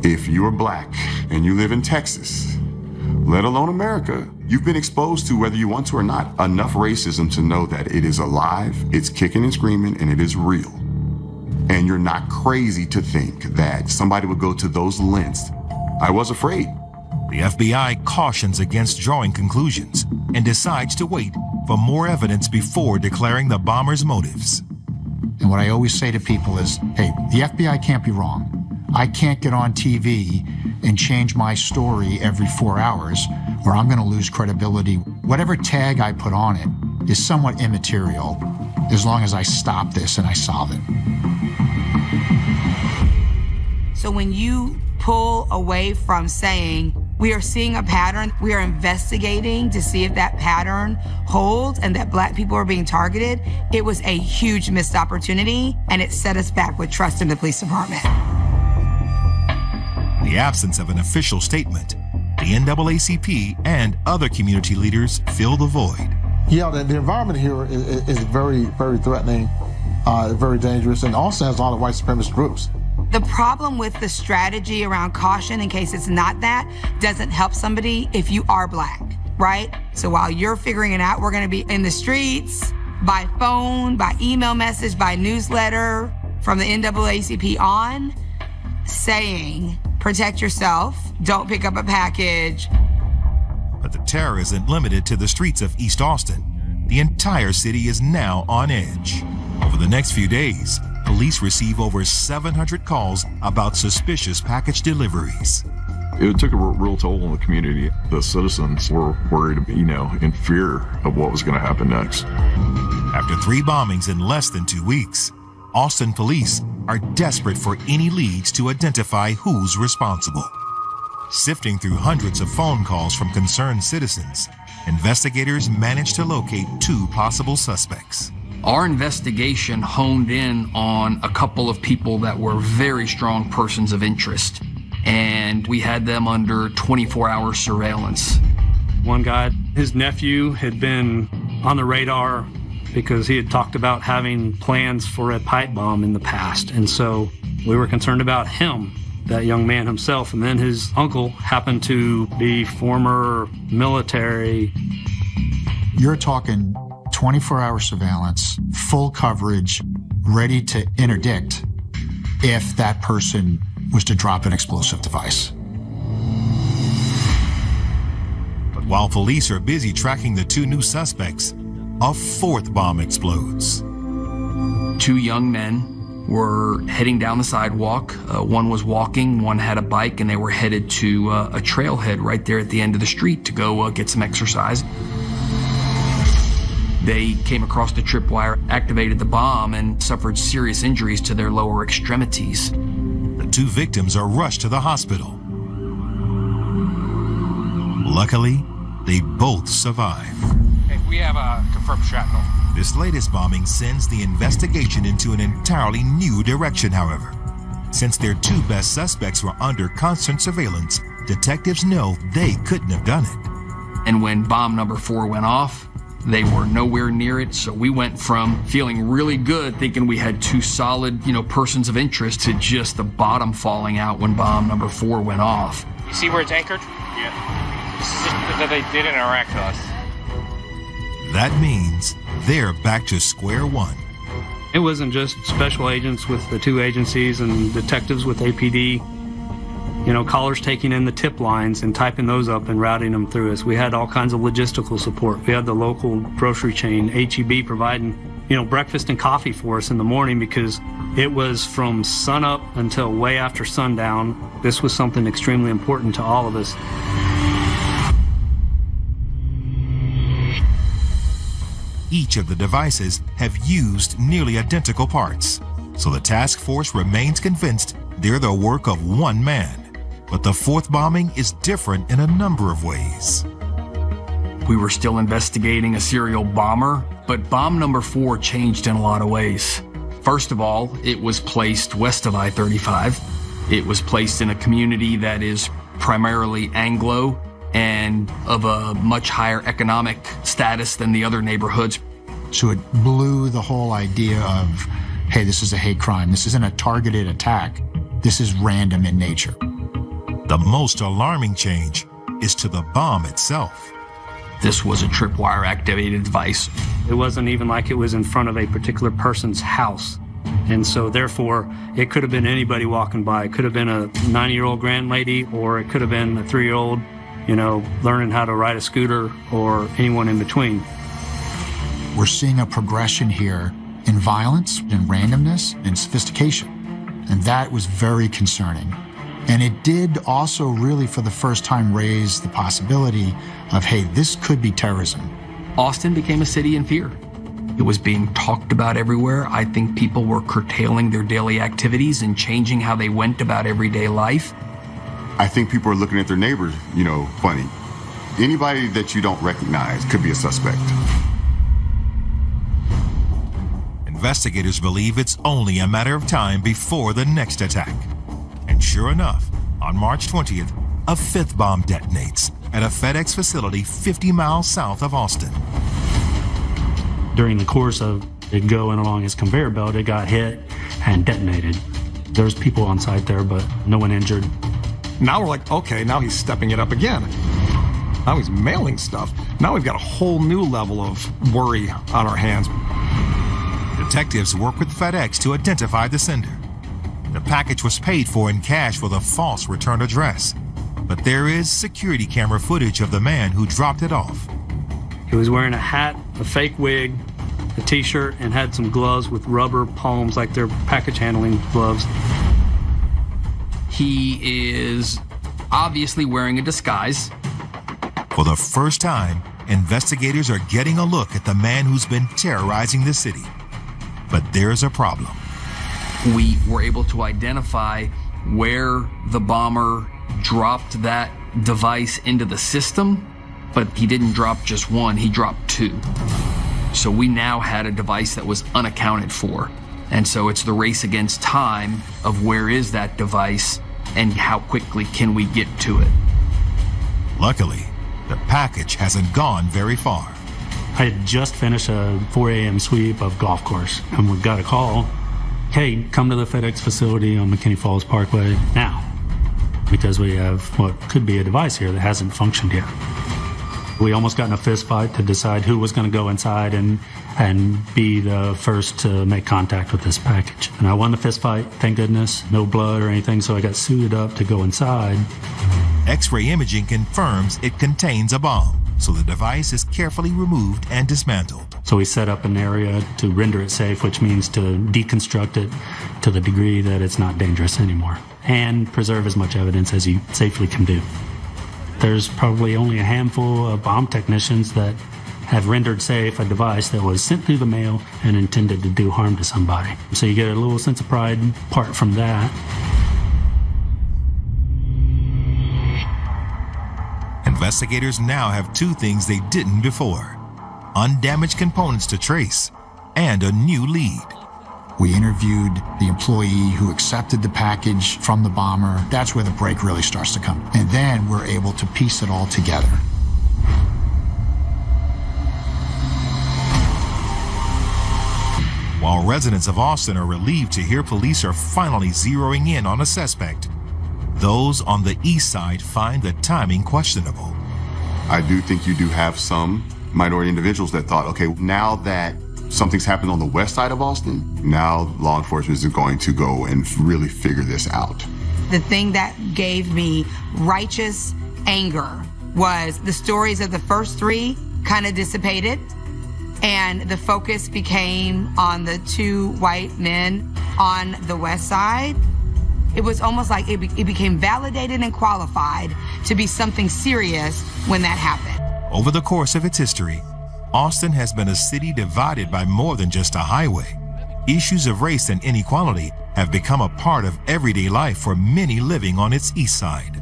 If you're black and you live in Texas, let alone America, you've been exposed to, whether you want to or not, enough racism to know that it is alive, it's kicking and screaming, and it is real. And you're not crazy to think that somebody would go to those lengths. I was afraid. The FBI cautions against drawing conclusions and decides to wait for more evidence before declaring the bomber's motives. And what I always say to people is, hey, the FBI can't be wrong. I can't get on TV and change my story every 4 hours, or I'm going to lose credibility. Whatever tag I put on it is somewhat immaterial as long as I stop this and I solve it. So when you pull away from saying, we are seeing a pattern, we are investigating to see if that pattern holds and that black people are being targeted, it was a huge missed opportunity, and it set us back with trust in the police department. In the absence of an official statement, the NAACP and other community leaders fill the void. Yeah, the environment here is very, very threatening, very dangerous, and also has a lot of white supremacist groups. The problem with the strategy around caution, in case it's not that, doesn't help somebody if you are black, right? So while you're figuring it out, we're gonna be in the streets, by phone, by email message, by newsletter, from the NAACP on, saying, protect yourself, don't pick up a package. But the terror isn't limited to the streets of East Austin. The entire city is now on edge. Over the next few days, police receive over 700 calls about suspicious package deliveries. It took a real toll on the community. The citizens were worried, in fear of what was going to happen next. After 3 bombings in less than 2 weeks, Austin police are desperate for any leads to identify who's responsible. Sifting through hundreds of phone calls from concerned citizens, investigators managed to locate 2 possible suspects. Our investigation honed in on a couple of people that were very strong persons of interest, and we had them under 24-hour surveillance. One guy, his nephew had been on the radar because he had talked about having plans for a pipe bomb in the past, and so we were concerned about him, that young man himself. And then his uncle happened to be former military. You're talking 24-hour surveillance, full coverage, ready to interdict if that person was to drop an explosive device. But while police are busy tracking the 2 new suspects, a 4th bomb explodes. 2 young men were heading down the sidewalk. One was walking, one had a bike, and they were headed to a trailhead right there at the end of the street to go get some exercise. They came across the tripwire, activated the bomb, and suffered serious injuries to their lower extremities. The 2 victims are rushed to the hospital. Luckily, they both survive. Hey, we have a confirmed shrapnel. This latest bombing sends the investigation into an entirely new direction, however. Since their 2 best suspects were under constant surveillance, detectives know they couldn't have done it. And when bomb number 4 went off, they were nowhere near it, so we went from feeling really good, thinking we had 2 solid, persons of interest, to just the bottom falling out when bomb number 4 went off. You see where it's anchored? Yeah. This is just that they didn't interact with us. That means they're back to square one. It wasn't just special agents with the 2 agencies and detectives with APD. Callers taking in the tip lines and typing those up and routing them through us. We had all kinds of logistical support. We had the local grocery chain, H-E-B, providing, breakfast and coffee for us in the morning because it was from sunup until way after sundown. This was something extremely important to all of us. Each of the devices have used nearly identical parts, so the task force remains convinced they're the work of one man. But the 4th bombing is different in a number of ways. We were still investigating a serial bomber, but bomb number 4 changed in a lot of ways. First of all, it was placed west of I-35. It was placed in a community that is primarily Anglo and of a much higher economic status than the other neighborhoods. So it blew the whole idea of, hey, this is a hate crime. This isn't a targeted attack. This is random in nature. The most alarming change is to the bomb itself. This was a tripwire activated device. It wasn't even like it was in front of a particular person's house. And so therefore, it could have been anybody walking by. It could have been a 90-year-old grandlady, or it could have been a 3-year-old, learning how to ride a scooter, or anyone in between. We're seeing a progression here in violence, in randomness, and sophistication. And that was very concerning. And it did also really, for the first time, raise the possibility of, hey, this could be terrorism. Austin became a city in fear. It was being talked about everywhere. I think people were curtailing their daily activities and changing how they went about everyday life. I think people are looking at their neighbors, funny. Anybody that you don't recognize could be a suspect. Investigators believe it's only a matter of time before the next attack. And sure enough, on March 20th, a 5th bomb detonates at a FedEx facility 50 miles south of Austin. During the course of it going along his conveyor belt, it got hit and detonated. There's people on site there, but no one injured. Now we're like, okay, now he's stepping it up again. Now he's mailing stuff. Now we've got a whole new level of worry on our hands. Detectives work with FedEx to identify the sender. The package was paid for in cash with a false return address, but there is security camera footage of the man who dropped it off. He was wearing a hat, a fake wig, a t-shirt, and had some gloves with rubber palms like they're package handling gloves. He is obviously wearing a disguise. For the first time, investigators are getting a look at the man who's been terrorizing the city. But there's a problem. We were able to identify where the bomber dropped that device into the system, but he didn't drop just one, he dropped two. So we now had a device that was unaccounted for. And so it's the race against time of where is that device and how quickly can we get to it. Luckily, the package hasn't gone very far. I had just finished a 4 a.m. sweep of golf course, and we got a call, hey, come to the FedEx facility on McKinney Falls Parkway now, because we have what could be a device here that hasn't functioned yet. We almost got in a fist fight to decide who was going to go inside and be the first to make contact with this package. And I won the fist fight, thank goodness, no blood or anything, so I got suited up to go inside. X-ray imaging confirms it contains a bomb, so the device is carefully removed and dismantled. So we set up an area to render it safe, which means to deconstruct it to the degree that it's not dangerous anymore, and preserve as much evidence as you safely can do. There's probably only a handful of bomb technicians that have rendered safe a device that was sent through the mail and intended to do harm to somebody. So you get a little sense of pride apart from that. Investigators now have two things they didn't before: undamaged components to trace and a new lead. We interviewed the employee who accepted the package from the bomber. That's where the break really starts to come. And then we're able to piece it all together. While residents of Austin are relieved to hear police are finally zeroing in on a suspect, those on the east side find the timing questionable. I do think you do have some minority individuals that thought, okay, now that something's happened on the west side of Austin, now law enforcement is going to go and really figure this out. The thing that gave me righteous anger was the stories of the first three kind of dissipated, and the focus became on the two white men on the west side. It was almost like it became validated and qualified to be something serious when that happened. Over the course of its history, Austin has been a city divided by more than just a highway. Issues of race and inequality have become a part of everyday life for many living on its east side.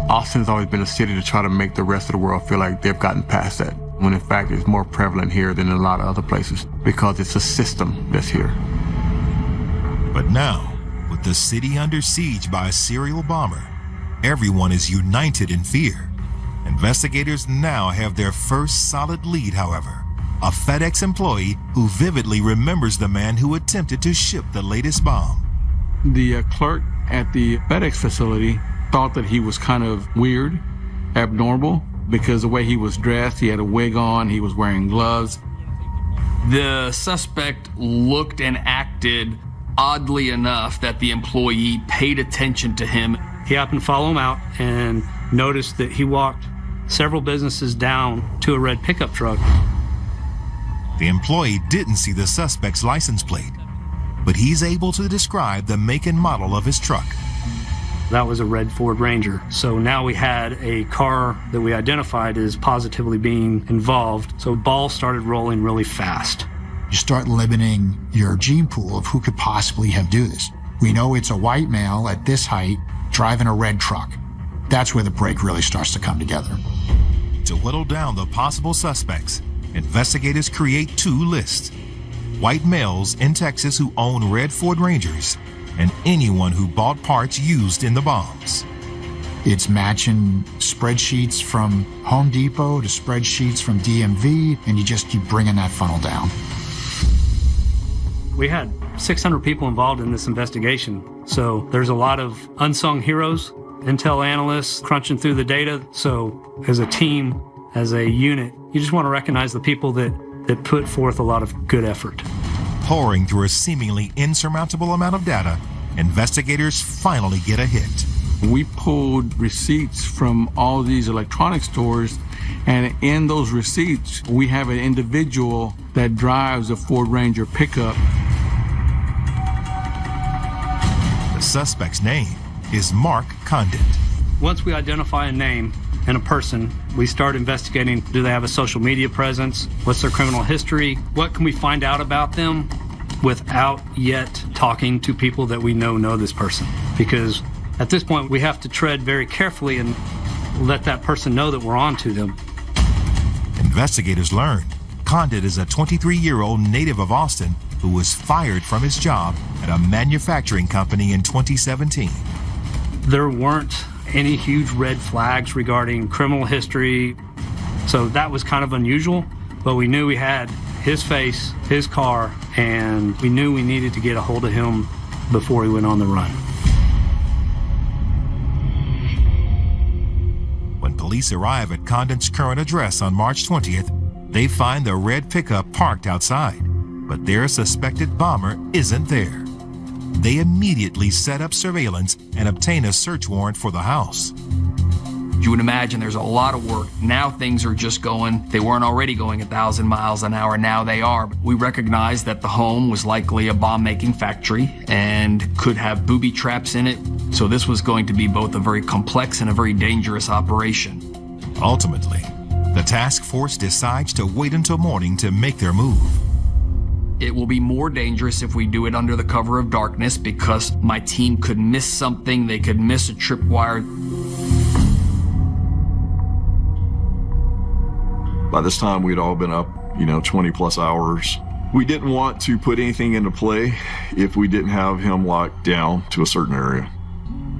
Austin's always been a city to try to make the rest of the world feel like they've gotten past that, when in fact it's more prevalent here than in a lot of other places, because it's a system that's here. But now, with the city under siege by a serial bomber, everyone is united in fear. Investigators now have their first solid lead, however, a FedEx employee who vividly remembers the man who attempted to ship the latest bomb. The clerk at the FedEx facility thought that he was kind of weird, abnormal, because the way he was dressed, he had a wig on, he was wearing gloves. The suspect looked and acted oddly enough that the employee paid attention to him. He happened to follow him out and noticed that he walked several businesses down to a red pickup truck. The employee didn't see the suspect's license plate, but he's able to describe the make and model of his truck. That was a red Ford Ranger. So now we had a car that we identified as positively being involved. So ball started rolling really fast. You start limiting your gene pool of who could possibly have do this. We know it's a white male at this height driving a red truck. That's where the break really starts to come together. To whittle down the possible suspects, investigators create two lists: white males in Texas who own red Ford Rangers, and anyone who bought parts used in the bombs. It's matching spreadsheets from Home Depot to spreadsheets from DMV, and you just keep bringing that funnel down. We had 600 people involved in this investigation, so there's a lot of unsung heroes, intel analysts crunching through the data. So as a team, as a unit, you just want to recognize the people that put forth a lot of good effort. Pouring through a seemingly insurmountable amount of data, investigators finally get a hit. We pulled receipts from all these electronic stores, and in those receipts, we have an individual that drives a Ford Ranger pickup. The suspect's name is Mark Condit. Once we identify a name and a person, we start investigating. Do they have a social media presence? What's their criminal history? What can we find out about them? without yet talking to people that we know this person. Because at this point, we have to tread very carefully and let that person know that we're on to them. Investigators learned Condit is a 23-year-old native of Austin who was fired from his job at a manufacturing company in 2017. There weren't any huge red flags regarding criminal history, so that was kind of unusual, but we knew we had his face, his car, and we knew we needed to get a hold of him before he went on the run. When police arrive at Condit's current address on March 20th, they find the red pickup parked outside, but their suspected bomber isn't there. They immediately set up surveillance and obtain a search warrant for the house. You would imagine there's a lot of work. Now things are just going, they weren't already going 1,000 miles an hour, now they are. We recognized that the home was likely a bomb-making factory and could have booby traps in it. So this was going to be both a very complex and a very dangerous operation. Ultimately, the task force decides to wait until morning to make their move. It will be more dangerous if we do it under the cover of darkness because my team could miss something, they could miss a tripwire. By this time, we'd all been up, 20 plus hours. We didn't want to put anything into play if we didn't have him locked down to a certain area.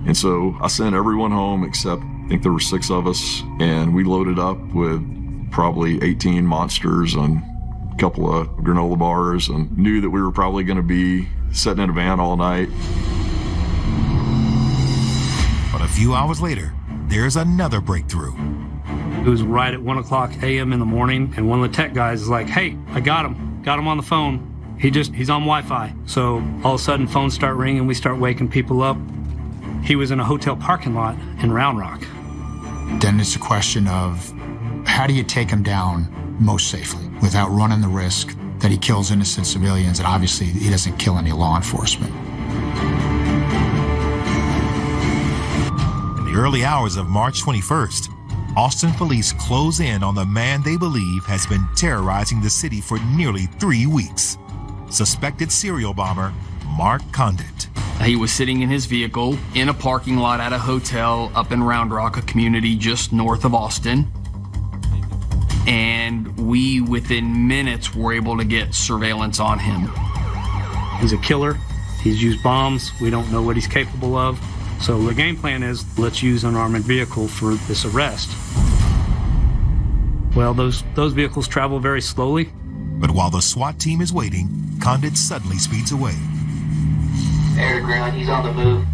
And so I sent everyone home except, I think there were 6 of us, and we loaded up with probably 18 monsters and a couple of granola bars and knew that we were probably going to be sitting in a van all night. But a few hours later, there's another breakthrough. It was right at 1 o'clock a.m. in the morning, and one of the tech guys is like, hey, I got him on the phone. He's on Wi-Fi. So all of a sudden phones start ringing, we start waking people up. He was in a hotel parking lot in Round Rock. Then it's a question of how do you take him down most safely without running the risk that he kills innocent civilians, and obviously he doesn't kill any law enforcement. In the early hours of March 21st, Austin police close in on the man they believe has been terrorizing the city for nearly 3 weeks. Suspected serial bomber, Mark Condit. He was sitting in his vehicle in a parking lot at a hotel up in Round Rock, a community just north of Austin. And we, within minutes, were able to get surveillance on him. He's a killer. He's used bombs. We don't know what he's capable of. So the game plan is, let's use an armored vehicle for this arrest. Well, those vehicles travel very slowly. But while the SWAT team is waiting, Condit suddenly speeds away. Air to ground, he's on the move.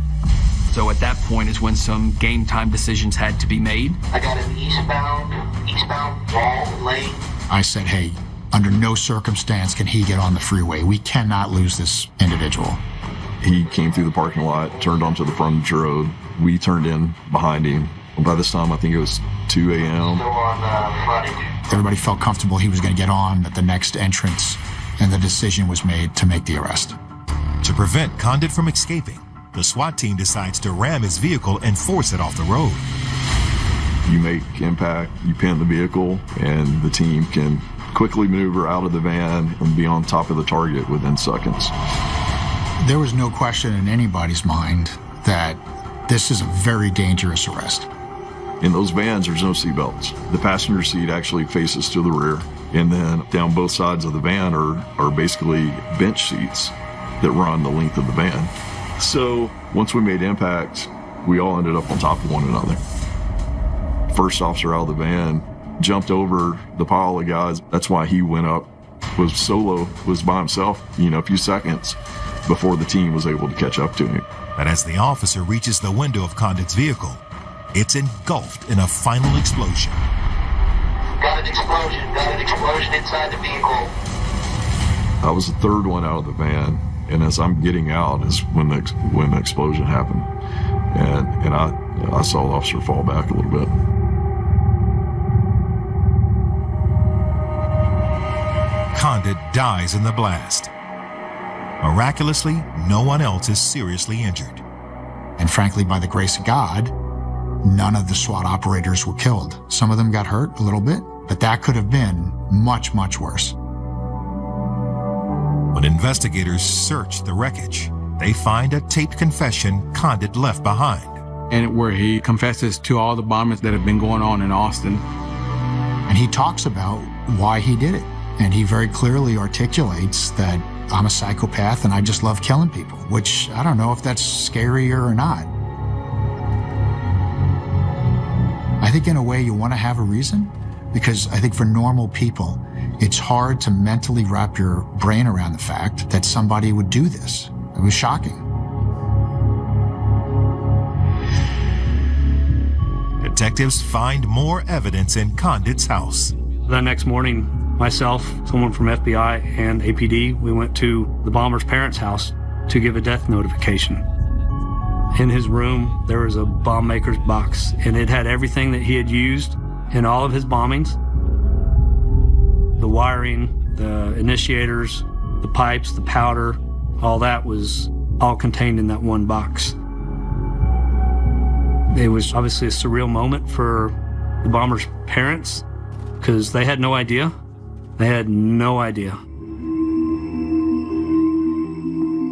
So at that point is when some game time decisions had to be made. I got him eastbound wall lane. I said, hey, under no circumstance can he get on the freeway. We cannot lose this individual. He came through the parking lot, turned onto the frontage road. We turned in behind him. By this time, I think it was 2 a.m. Still on frontage. Everybody felt comfortable he was going to get on at the next entrance, and the decision was made to make the arrest. To prevent Condit from escaping, the SWAT team decides to ram his vehicle and force it off the road. You make impact, you pin the vehicle, and the team can quickly maneuver out of the van and be on top of the target within seconds. There was no question in anybody's mind that this is a very dangerous arrest. In those vans, there's no seatbelts. The passenger seat actually faces to the rear, and then down both sides of the van are basically bench seats that run the length of the van. So once we made impact, we all ended up on top of one another. First officer out of the van jumped over the pile of guys. That's why he went up, was solo, was by himself, a few seconds before the team was able to catch up to him. But as the officer reaches the window of Condit's vehicle, it's engulfed in a final explosion. Got an explosion inside the vehicle. I was the third one out of the van, and as I'm getting out is when the explosion happened. And I saw the officer fall back a little bit. Condit dies in the blast. Miraculously, no one else is seriously injured. And frankly, by the grace of God, none of the SWAT operators were killed. Some of them got hurt a little bit, but that could have been much, much worse. When investigators search the wreckage, they find a taped confession Condit left behind. And where he confesses to all the bombings that have been going on in Austin. And he talks about why he did it. And he very clearly articulates that I'm a psychopath and I just love killing people, which I don't know if that's scarier or not. I think in a way you want to have a reason, because I think for normal people, it's hard to mentally wrap your brain around the fact that somebody would do this. It was shocking. Detectives find more evidence in Condit's house. The next morning, myself, someone from FBI, and APD, we went to the bomber's parents' house to give a death notification. In his room, there was a bomb maker's box, and it had everything that he had used in all of his bombings. The wiring, the initiators, the pipes, the powder, all that was all contained in that one box. It was obviously a surreal moment for the bomber's parents because they had no idea. They had no idea.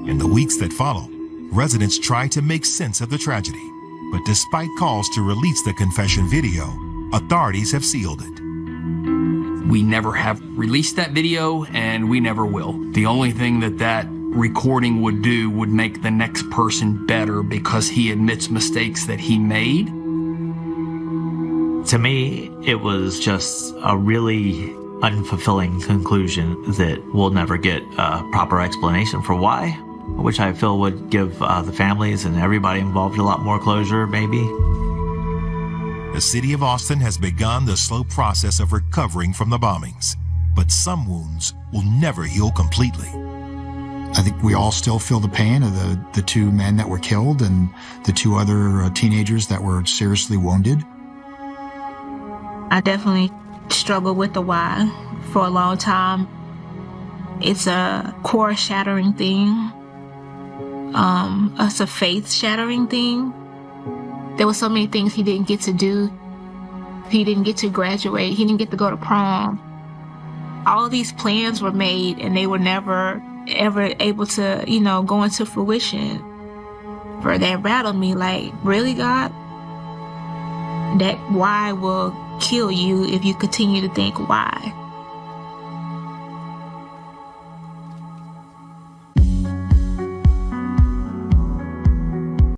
In the weeks that follow, residents try to make sense of the tragedy. But despite calls to release the confession video, authorities have sealed it. We never have released that video, and we never will. The only thing that recording would do would make the next person better because he admits mistakes that he made. To me, it was just a really unfulfilling conclusion that we'll never get a proper explanation for why, which I feel would give the families and everybody involved a lot more closure, maybe. The city of Austin has begun the slow process of recovering from the bombings, but some wounds will never heal completely. I think we all still feel the pain of the two men that were killed and the two other teenagers that were seriously wounded. I definitely struggled with the why for a long time. It's a core-shattering thing. It's a faith-shattering thing. There were so many things he didn't get to do. He didn't get to graduate. He didn't get to go to prom. All of these plans were made, and they were never, ever able to, go into fruition. For that rattled me, like, really, God? That why will kill you if you continue to think why.